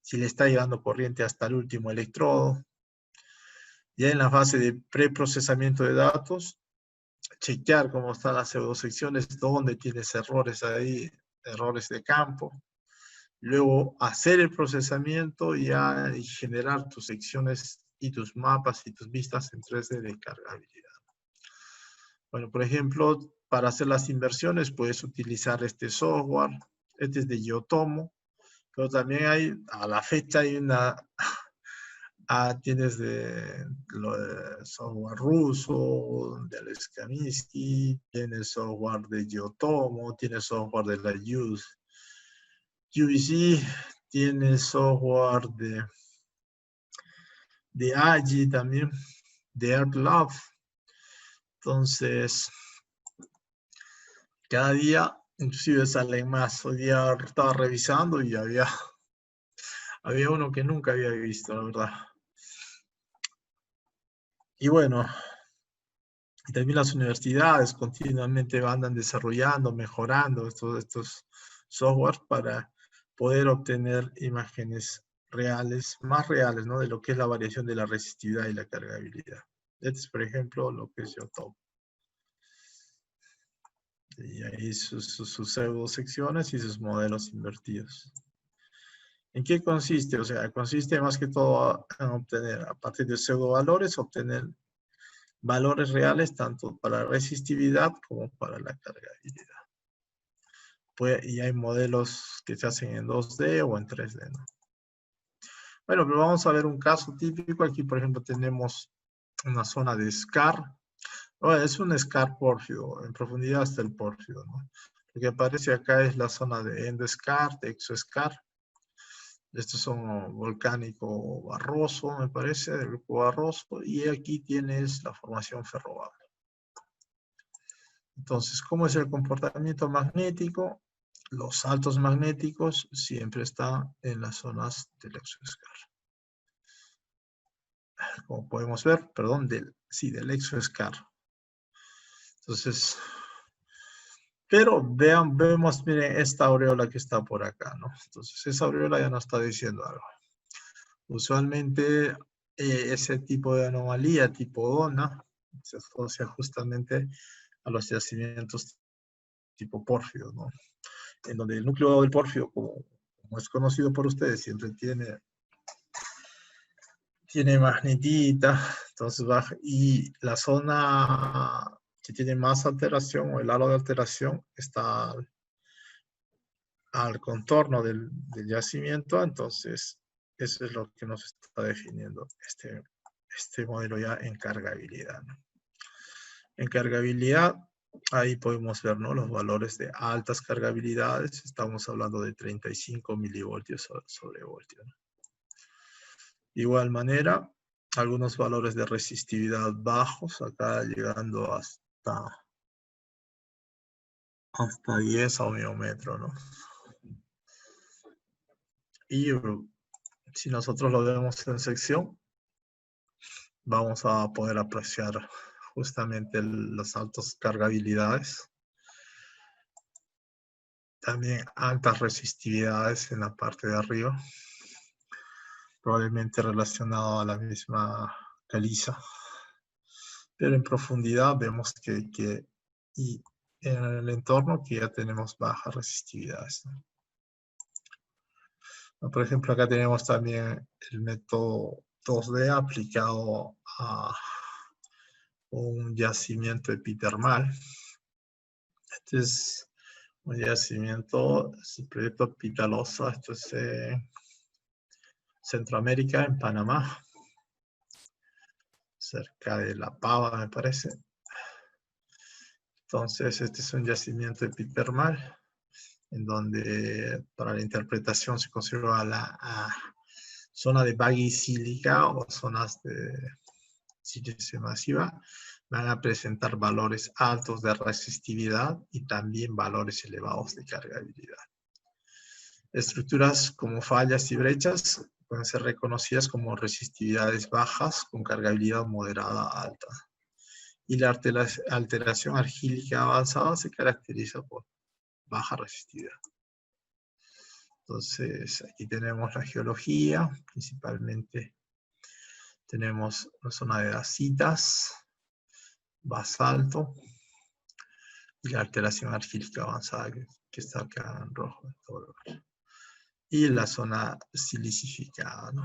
si le está llegando corriente hasta el último electrodo. Ya en la fase de preprocesamiento de datos, chequear cómo están las pseudosecciones, dónde tienes errores ahí, errores de campo. Luego hacer el procesamiento ya y generar tus secciones y tus mapas y tus vistas en 3D de cargabilidad. Bueno, por ejemplo, para hacer las inversiones puedes utilizar este software. Este es de Yotomo, pero también hay, a la fecha hay una... tienes de software ruso, de Alex Kaminsky, tienes software de Yotomo, tienes software de la UBC, tienes software de AGI también, de AirLab. Entonces, cada día inclusive salen más. Hoy día estaba revisando y había uno que nunca había visto, la verdad. Y bueno, y también las universidades continuamente andan desarrollando, mejorando estos softwares para poder obtener imágenes reales, más reales, ¿no? De lo que es la variación de la resistividad y la cargabilidad. Este es, por ejemplo, lo que es Yotomo. Y ahí sus pseudo secciones y sus modelos invertidos. ¿En qué consiste? O sea, consiste más que todo en obtener, a partir de pseudo valores, obtener valores reales tanto para la resistividad como para la cargabilidad. Y hay modelos que se hacen en 2D o en 3D, ¿no? Bueno, pero vamos a ver un caso típico. Aquí, por ejemplo, tenemos una zona de scar. Bueno, es un scar pórfido, en profundidad hasta el pórfido, ¿no? Lo que aparece acá es la zona de endoscar, de exoscar. Estos son volcánico Barroso, me parece, del grupo Barroso. Y aquí tienes la formación ferrobable. Entonces, ¿cómo es el comportamiento magnético? Los saltos magnéticos siempre están en las zonas del exoscar. Como podemos ver, perdón, del exoscar. Entonces, pero vemos, miren, esta aureola que está por acá, ¿no? Entonces, esa aureola ya nos está diciendo algo. Usualmente, ese tipo de anomalía, tipo DONA, se asocia justamente a los yacimientos tipo pórfido, ¿no? En donde el núcleo del pórfido, como es conocido por ustedes, siempre tiene magnetita, entonces baja, y la zona que tiene más alteración o el halo de alteración está al contorno del yacimiento. Entonces eso es lo que nos está definiendo este modelo ya en cargabilidad, ¿no? En cargabilidad, ahí podemos ver, ¿no?, los valores de altas cargabilidades. Estamos hablando de 35 milivoltios sobre voltio, ¿no? De igual manera, algunos valores de resistividad bajos, acá llegando hasta 10 ohmiómetro, ¿no? Y si nosotros lo vemos en sección, vamos a poder apreciar justamente las altas cargabilidades. También altas resistividades en la parte de arriba, probablemente relacionado a la misma caliza. Pero en profundidad vemos y en el entorno que ya tenemos bajas resistividades, ¿no? Por ejemplo, acá tenemos también el método 2D aplicado a un yacimiento epitermal. Este es un yacimiento, es el proyecto Pitalosa. Esto es Centroamérica, en Panamá, cerca de La Pava, me parece. Entonces, este es un yacimiento epitermal, en donde para la interpretación se considera la zona de bagisílica o zonas de sílice masiva, van a presentar valores altos de resistividad y también valores elevados de cargabilidad. Estructuras como fallas y brechas pueden ser reconocidas como resistividades bajas con cargabilidad moderada a alta. Y la alteración argílica avanzada se caracteriza por baja resistividad. Entonces, aquí tenemos la geología, principalmente tenemos la zona de dacitas, basalto, y la alteración argílica avanzada que está acá en rojo en todo lugar. Y la zona silicificada, ¿no?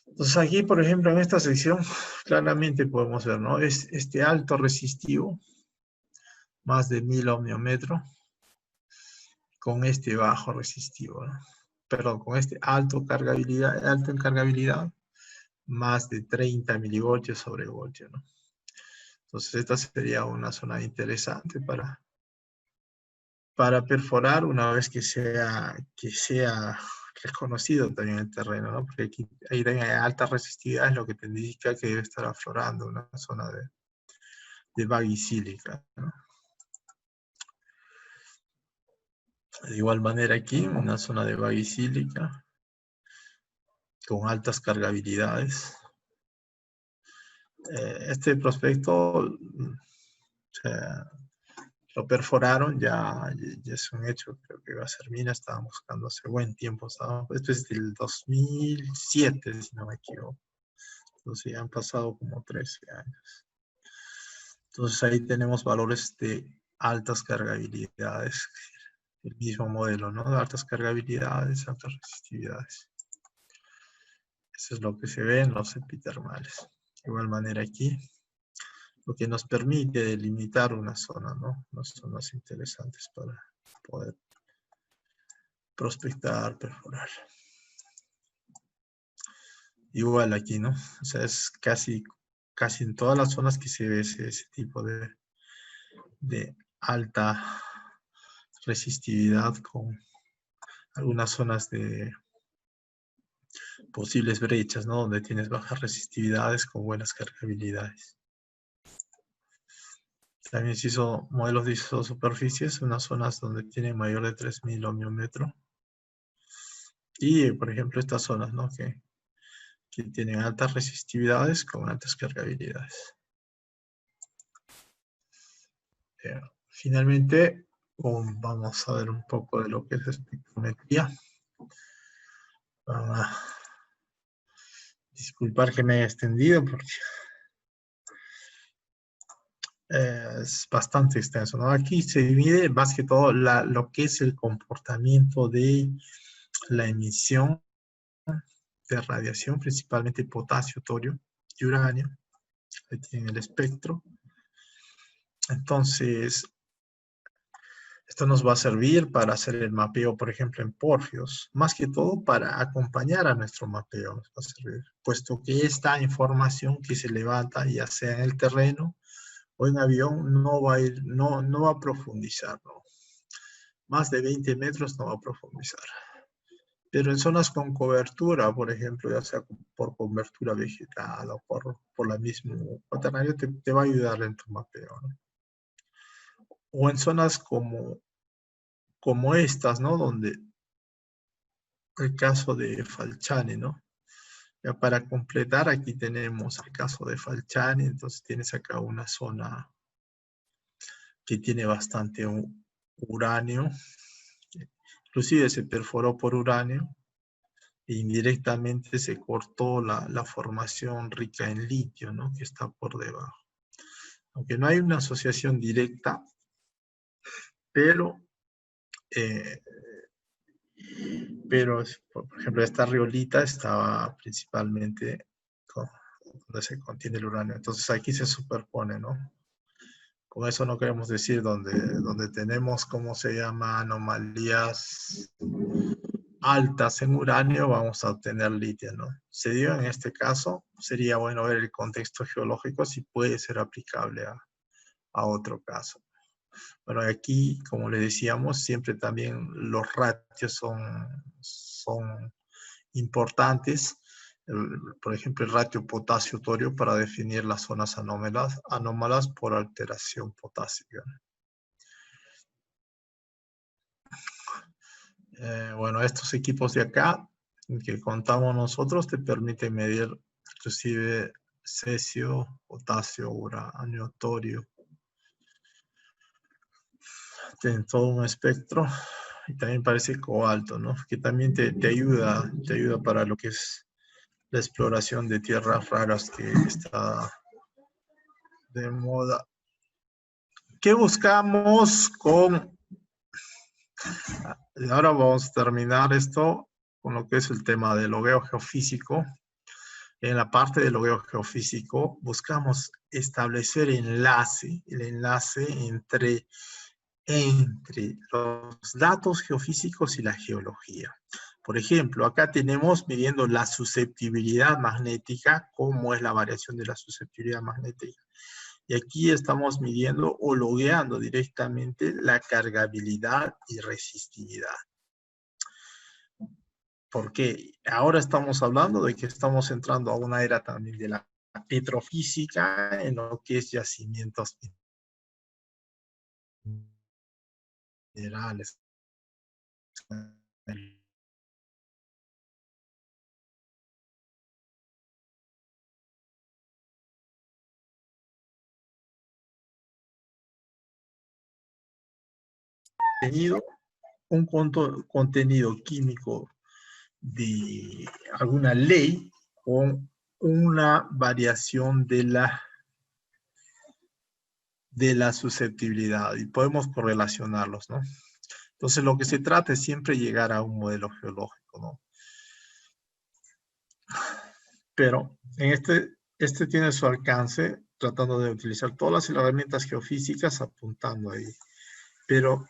Entonces aquí, por ejemplo, en esta sección, claramente podemos ver, ¿no? Es este alto resistivo, más de 1000 ohmiómetros, con este bajo resistivo, ¿no? Perdón, con este alto en cargabilidad, más de 30 milivoltios sobre voltio, ¿no? Entonces esta sería una zona interesante para perforar una vez que sea reconocido también el terreno, ¿no? Porque aquí hay alta resistividad, es lo que te indica que debe estar aflorando una zona de bagisílica, ¿no? De igual manera aquí, una zona de bagisílica con altas cargabilidades. Este prospecto, o sea, lo perforaron, ya es un hecho, creo que va a ser mina, estaban buscando hace buen tiempo, esto es del 2007, si no me equivoco. Entonces ya han pasado como 13 años. Entonces ahí tenemos valores de altas cargabilidades, el mismo modelo, ¿no? De altas cargabilidades, altas resistividades. Eso es lo que se ve en los epitermales. De igual manera aquí, lo que nos permite delimitar una zona, ¿no? Unas zonas interesantes para poder prospectar, perforar. Igual aquí, ¿no? O sea, es casi en todas las zonas que se ve ese tipo de alta resistividad con algunas zonas de posibles brechas, ¿no? Donde tienes bajas resistividades con buenas cargabilidades. También se hizo modelos de isosuperficies, unas zonas donde tienen mayor de 3000 ohmiómetros. Y, por ejemplo, estas zonas, ¿no? Que tienen altas resistividades con altas cargabilidades. Finalmente, vamos a ver un poco de lo que es espectrometría. Disculpar que me haya extendido porque es bastante extenso, ¿no? Aquí se divide más que todo lo que es el comportamiento de la emisión de radiación, principalmente potasio, torio y uranio. Ahí tienen el espectro. Entonces, esto nos va a servir para hacer el mapeo, por ejemplo, en pórfidos, más que todo para acompañar a nuestro mapeo, nos va a servir, puesto que esta información que se levanta, ya sea en el terreno o en avión, no va a profundizar, ¿no? Más de 20 metros no va a profundizar. Pero en zonas con cobertura, por ejemplo, ya sea por cobertura vegetal o por la misma cuaternario, te va a ayudar en tu mapeo, ¿no? O en zonas como estas, ¿no? Donde el caso de Falciani, ¿no? Ya para completar, aquí tenemos el caso de Falciani, entonces tienes acá una zona que tiene bastante uranio, inclusive se perforó por uranio, e indirectamente se cortó la formación rica en litio, ¿no? Que está por debajo. Aunque no hay una asociación directa, pero por ejemplo, esta riolita estaba principalmente donde se contiene el uranio. Entonces aquí se superpone, ¿no? Con eso no queremos decir donde tenemos, ¿cómo se llama? Anomalías altas en uranio, vamos a obtener litio, ¿no? Se dio en este caso, sería bueno ver el contexto geológico si puede ser aplicable a otro caso. Bueno, aquí, como les decíamos, siempre también los ratios son importantes. Por ejemplo, el ratio potasio-torio para definir las zonas anómalas por alteración potásica. Bueno, estos equipos de acá que contamos nosotros te permiten medir inclusive cesio, potasio, uranio, torio. Tienen todo un espectro. Y también parece cobalto, ¿no? Que también te ayuda para lo que es la exploración de tierras raras que está de moda. ¿Qué buscamos con... Ahora vamos a terminar esto con lo que es el tema del logueo geofísico. En la parte del logueo geofísico buscamos establecer el enlace entre los datos geofísicos y la geología. Por ejemplo, acá tenemos midiendo la susceptibilidad magnética, cómo es la variación de la susceptibilidad magnética. Y aquí estamos midiendo o logueando directamente la cargabilidad y resistividad. Porque ahora estamos hablando de que estamos entrando a una era también de la petrofísica en lo que es yacimientos minerales. Un contenido químico de alguna ley con una variación de la susceptibilidad y podemos correlacionarlos, ¿no? Entonces lo que se trata es siempre llegar a un modelo geológico, ¿no? Pero en este tiene su alcance tratando de utilizar todas las herramientas geofísicas apuntando ahí. Pero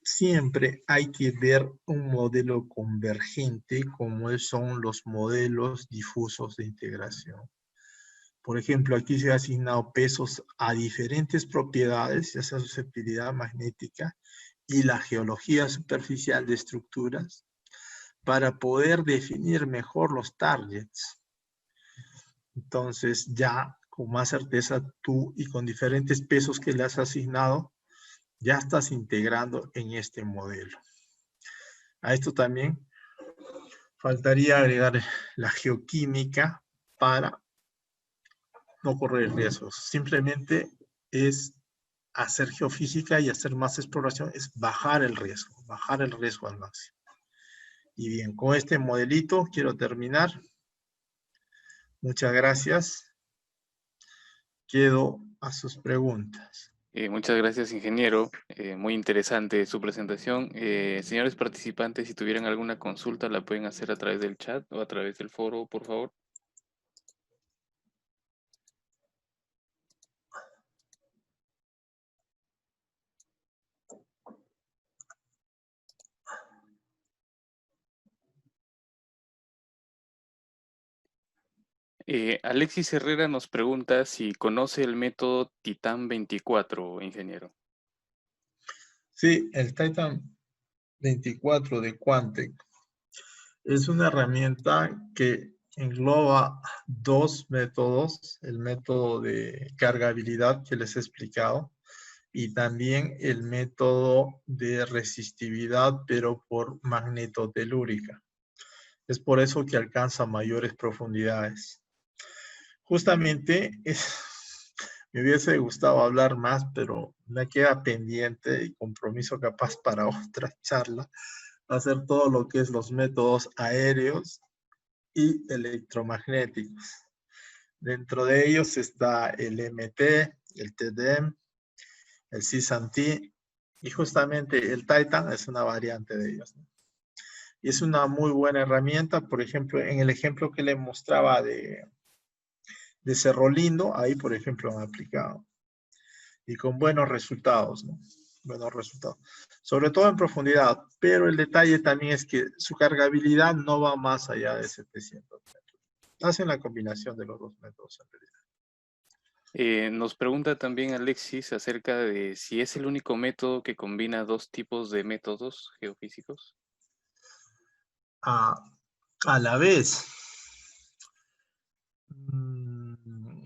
siempre hay que ver un modelo convergente como son los modelos difusos de integración. Por ejemplo, aquí se ha asignado pesos a diferentes propiedades, ya sea susceptibilidad magnética y la geología superficial de estructuras, para poder definir mejor los targets. Entonces, ya con más certeza tú y con diferentes pesos que le has asignado, ya estás integrando en este modelo. A esto también faltaría agregar la geoquímica para no correr riesgos. Simplemente es hacer geofísica y hacer más exploración, es bajar el riesgo al máximo. Y bien, con este modelito quiero terminar. Muchas gracias. Quedo a sus preguntas. Muchas gracias, ingeniero. Muy interesante su presentación. Señores participantes, si tuvieran alguna consulta, la pueden hacer a través del chat o a través del foro, por favor. Alexis Herrera nos pregunta si conoce el método Titan 24, ingeniero. Sí, el Titan 24 de Quantec es una herramienta que engloba dos métodos, el método de cargabilidad que les he explicado y también el método de resistividad, pero por magnetotelúrica. Es por eso que alcanza mayores profundidades. Justamente me hubiese gustado hablar más, pero me queda pendiente y compromiso capaz para otra charla, hacer todo lo que es los métodos aéreos y electromagnéticos. Dentro de ellos está el MT, el TDM, el CSANT, y justamente el Titan es una variante de ellos, ¿no? Y es una muy buena herramienta, por ejemplo, en el ejemplo que le mostraba de Cerro Lindo, ahí por ejemplo han aplicado. Y con buenos resultados, ¿no? Buenos resultados. Sobre todo en profundidad, pero el detalle también es que su cargabilidad no va más allá de 700 metros. Hacen la combinación de los dos métodos en realidad. Nos pregunta también Alexis acerca de si es el único método que combina dos tipos de métodos geofísicos. A, a la vez,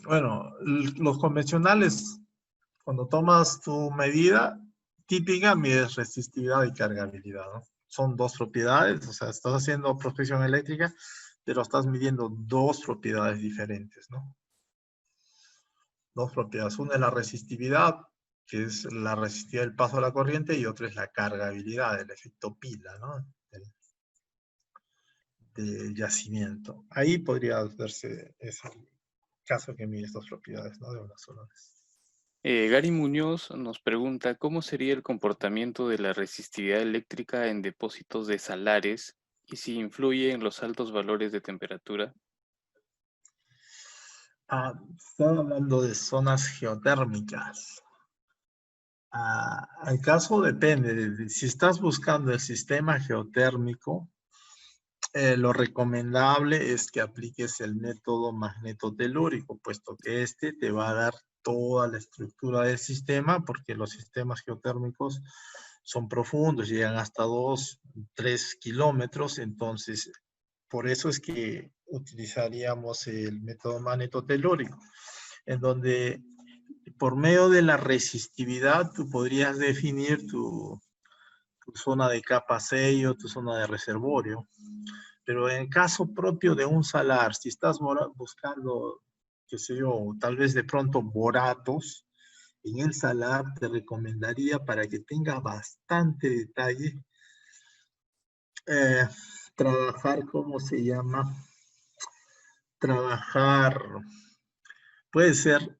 bueno, los convencionales, cuando tomas tu medida típica, mides resistividad y cargabilidad, ¿no? Son dos propiedades, o sea, estás haciendo prospección eléctrica, pero estás midiendo dos propiedades diferentes, ¿no? Dos propiedades. Una es la resistividad, que es la resistividad del paso de la corriente, y otra es la cargabilidad, el efecto pila, ¿no? Del yacimiento. Ahí podría verse ese caso que mide estas propiedades, ¿no? De una sola vez. Gary Muñoz nos pregunta cómo sería el comportamiento de la resistividad eléctrica en depósitos de salares y si influye en los altos valores de temperatura. Están hablando de zonas geotérmicas. El caso depende. Si estás buscando el sistema geotérmico, lo recomendable es que apliques el método magnetotelúrico, puesto que este te va a dar toda la estructura del sistema, porque los sistemas geotérmicos son profundos, llegan hasta 2, 3 kilómetros, entonces por eso es que utilizaríamos el método magnetotelúrico, en donde por medio de la resistividad tú podrías definir tu zona de capa sello, tu zona de reservorio. Pero en caso propio de un salar, si estás buscando, qué sé yo, tal vez de pronto boratos, en el salar te recomendaría para que tenga bastante detalle, eh, trabajar, ¿cómo se llama? Trabajar, puede ser,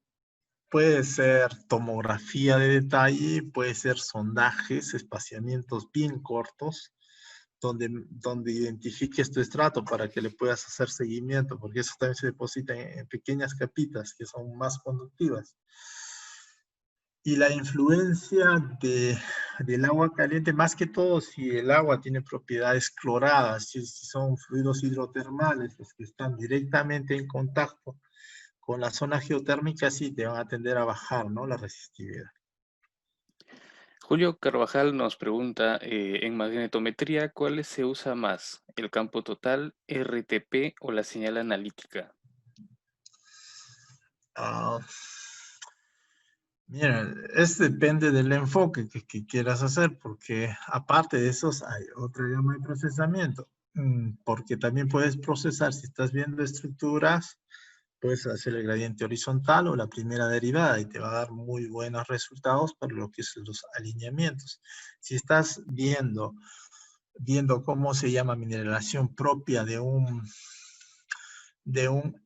puede ser tomografía de detalle, puede ser sondajes, espaciamientos bien cortos, donde identifiques tu estrato para que le puedas hacer seguimiento, porque eso también se deposita en pequeñas capitas que son más conductivas. Y la influencia del agua caliente, más que todo si el agua tiene propiedades cloradas, si son fluidos hidrotermales, los que están directamente en contacto con la zona geotérmica, sí te van a tender a bajar, ¿no? La resistividad. Julio Carvajal nos pregunta, en magnetometría, ¿cuál se usa más? ¿El campo total, RTP o la señal analítica? Ah, Mira, depende del enfoque que quieras hacer, porque aparte de esos hay otra gama de procesamiento, porque también puedes procesar, si estás viendo estructuras, puedes hacer el gradiente horizontal o la primera derivada y te va a dar muy buenos resultados para lo que son los alineamientos. Si estás viendo cómo se llama mineralización propia de un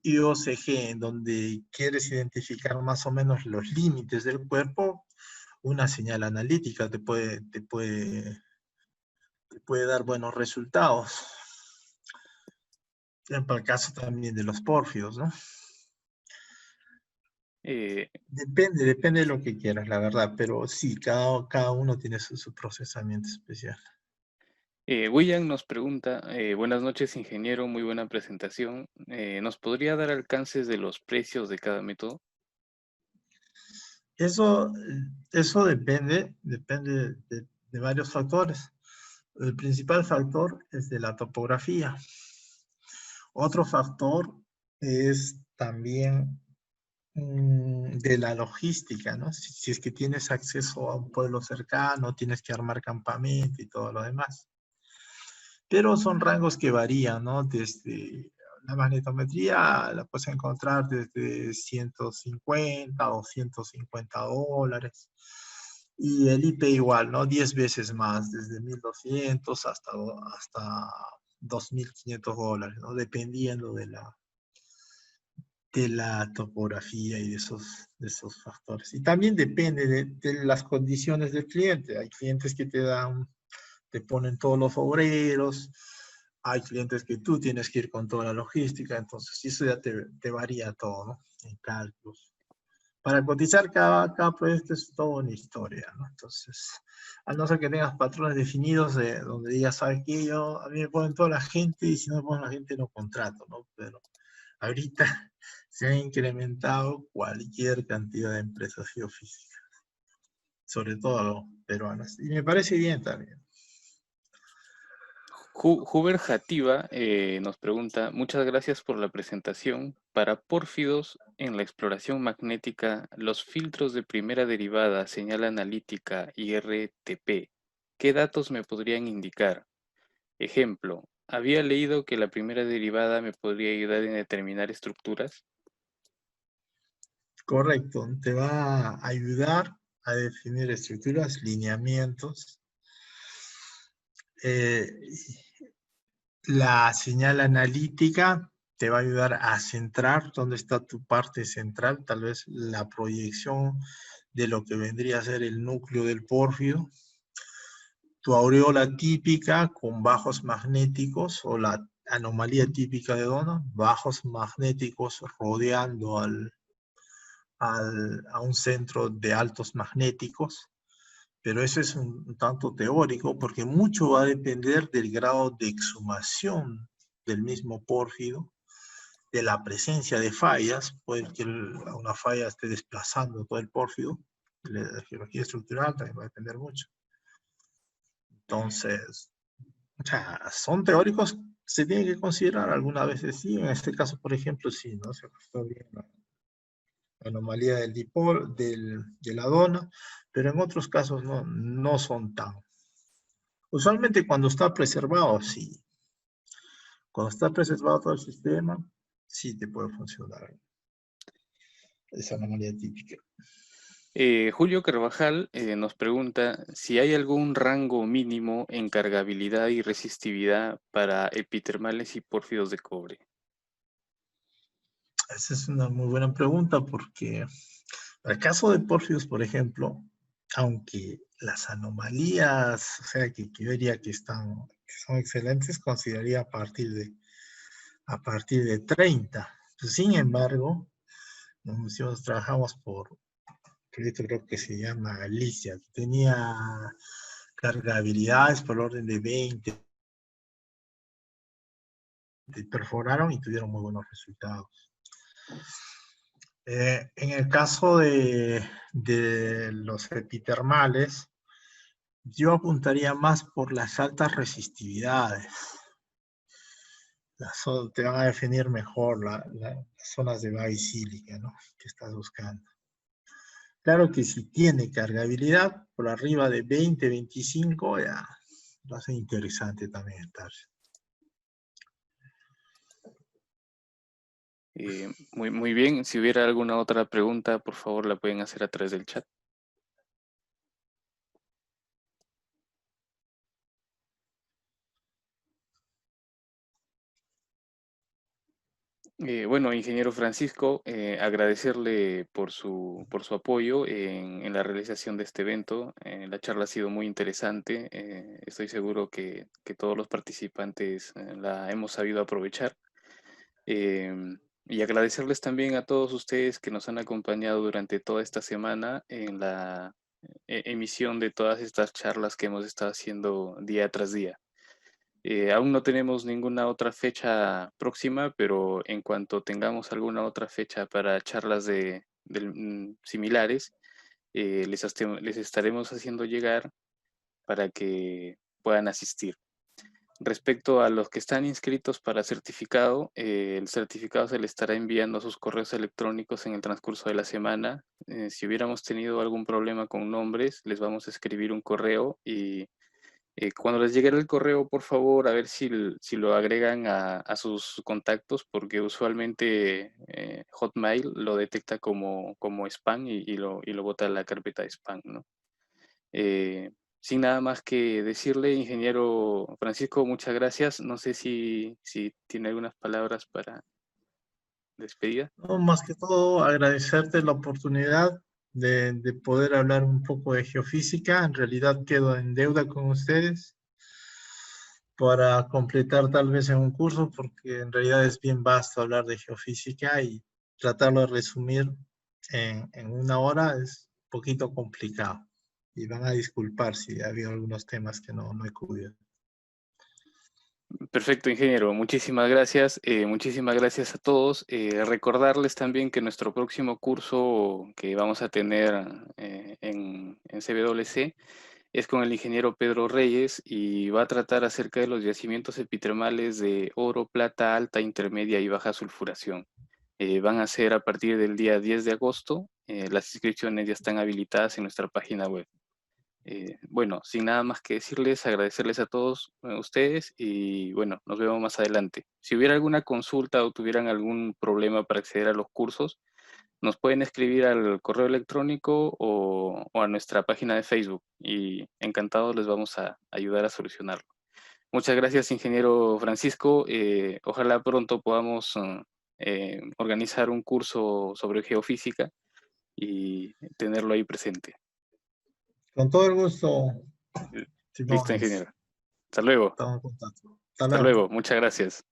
IOCG, en donde quieres identificar más o menos los límites del cuerpo, una señal analítica te puede dar buenos resultados. Para el caso también de los pórfidos, ¿no? Eh, Depende de lo que quieras, la verdad, pero sí, cada uno tiene su procesamiento especial. William nos pregunta, buenas noches ingeniero, muy buena presentación. ¿Nos podría dar alcances de los precios de cada método? Eso, eso depende de varios factores. El principal factor es de la topografía. Otro factor es también de la logística, ¿no? Si es que tienes acceso a un pueblo cercano, tienes que armar campamento y todo lo demás. Pero son rangos que varían, ¿no? Desde la magnetometría la puedes encontrar desde 150 o $150. Y el IP igual, ¿no? 10 veces más, desde 1.200 hasta $2.500, ¿no? Dependiendo de la topografía y de esos factores. Y también depende de las condiciones del cliente. Hay clientes que te ponen todos los obreros, hay clientes que tú tienes que ir con toda la logística, entonces eso ya te varía todo, ¿no? En cálculos. Para cotizar cada proyecto es toda una historia, ¿no? Entonces, a no ser que tengas patrones definidos donde digas, ¿sabes qué? A mí me ponen toda la gente y si no me ponen la gente no contrato, ¿no? Pero ahorita se ha incrementado cualquier cantidad de empresas geofísicas, sobre todo peruanas. Y me parece bien también. Huber Jativa nos pregunta, muchas gracias por la presentación. Para pórfidos en la exploración magnética, los filtros de primera derivada, señal analítica y RTP, ¿qué datos me podrían indicar? Ejemplo, había leído que la primera derivada me podría ayudar en determinar estructuras. Correcto, te va a ayudar a definir estructuras, lineamientos. La señal analítica te va a ayudar a centrar dónde está tu parte central, tal vez la proyección de lo que vendría a ser el núcleo del pórfido. Tu aureola típica con bajos magnéticos o la anomalía típica de Dono, bajos magnéticos rodeando a un centro de altos magnéticos, pero eso es un tanto teórico porque mucho va a depender del grado de exhumación del mismo pórfido, de la presencia de fallas, puede que una falla esté desplazando todo el pórfido, la geología estructural también va a depender mucho. Entonces, o sea, son teóricos, se tienen que considerar, algunas veces sí, en este caso, por ejemplo, sí, ¿no? Se ajustó bien la anomalía del dipol, de la dona, pero en otros casos no son tan. Usualmente cuando está preservado, sí. Cuando está preservado todo el sistema, sí te puede funcionar esa anomalía típica. Julio Carvajal nos pregunta si hay algún rango mínimo en cargabilidad y resistividad para epitermales y pórfidos de cobre. Esa es una muy buena pregunta porque en el caso de pórfidos, por ejemplo, aunque las anomalías, o sea, que yo diría que son excelentes, consideraría a partir de 30. Sin embargo, nosotros trabajamos por proyecto, creo que se llama Alicia, que tenía cargabilidades por el orden de 20, perforaron y tuvieron muy buenos resultados. En el caso de los epitermales, yo apuntaría más por las altas resistividades. Te van a definir mejor las zonas de basílica, ¿no? Que estás buscando. Claro que si tiene cargabilidad por arriba de 20, 25, ya va a ser interesante también estar. Muy bien, si hubiera alguna otra pregunta, por favor la pueden hacer a través del chat. Bueno, ingeniero Francisco, agradecerle por su apoyo en la realización de este evento. La charla ha sido muy interesante. Estoy seguro que todos los participantes la hemos sabido aprovechar. Y agradecerles también a todos ustedes que nos han acompañado durante toda esta semana en la emisión de todas estas charlas que hemos estado haciendo día tras día. Aún no tenemos ninguna otra fecha próxima, pero en cuanto tengamos alguna otra fecha para charlas similares, les estaremos haciendo llegar para que puedan asistir. Respecto a los que están inscritos para certificado, el certificado se le estará enviando a sus correos electrónicos en el transcurso de la semana. Si hubiéramos tenido algún problema con nombres, les vamos a escribir un correo y cuando les llegue el correo, por favor, a ver si lo agregan a sus contactos, porque usualmente Hotmail lo detecta como spam y lo bota a la carpeta de spam, ¿no? Sin nada más que decirle, ingeniero Francisco, muchas gracias. No sé si tiene algunas palabras para despedida. No, más que todo, agradecerte la oportunidad de poder hablar un poco de geofísica. En realidad quedo en deuda con ustedes para completar tal vez en un curso, porque en realidad es bien vasto hablar de geofísica y tratarlo de resumir en una hora es un poquito complicado. Y van a disculpar si ha habido algunos temas que no he cubierto. Perfecto, ingeniero. Muchísimas gracias. Muchísimas gracias a todos. Recordarles también que nuestro próximo curso que vamos a tener en CWC es con el ingeniero Pedro Reyes y va a tratar acerca de los yacimientos epitermales de oro, plata alta, intermedia y baja sulfuración. Van a ser a partir del día 10 de agosto. Las inscripciones ya están habilitadas en nuestra página web. Bueno, sin nada más que decirles, agradecerles a todos ustedes y bueno, nos vemos más adelante. Si hubiera alguna consulta o tuvieran algún problema para acceder a los cursos, nos pueden escribir al correo electrónico o a nuestra página de Facebook y encantados les vamos a ayudar a solucionarlo. Muchas gracias, ingeniero Francisco. Ojalá pronto podamos organizar un curso sobre geofísica y tenerlo ahí presente. Con todo el gusto, Listo, Simones. ingeniero. Hasta luego. Estamos en contacto. Hasta Hasta luego. luego. Muchas gracias.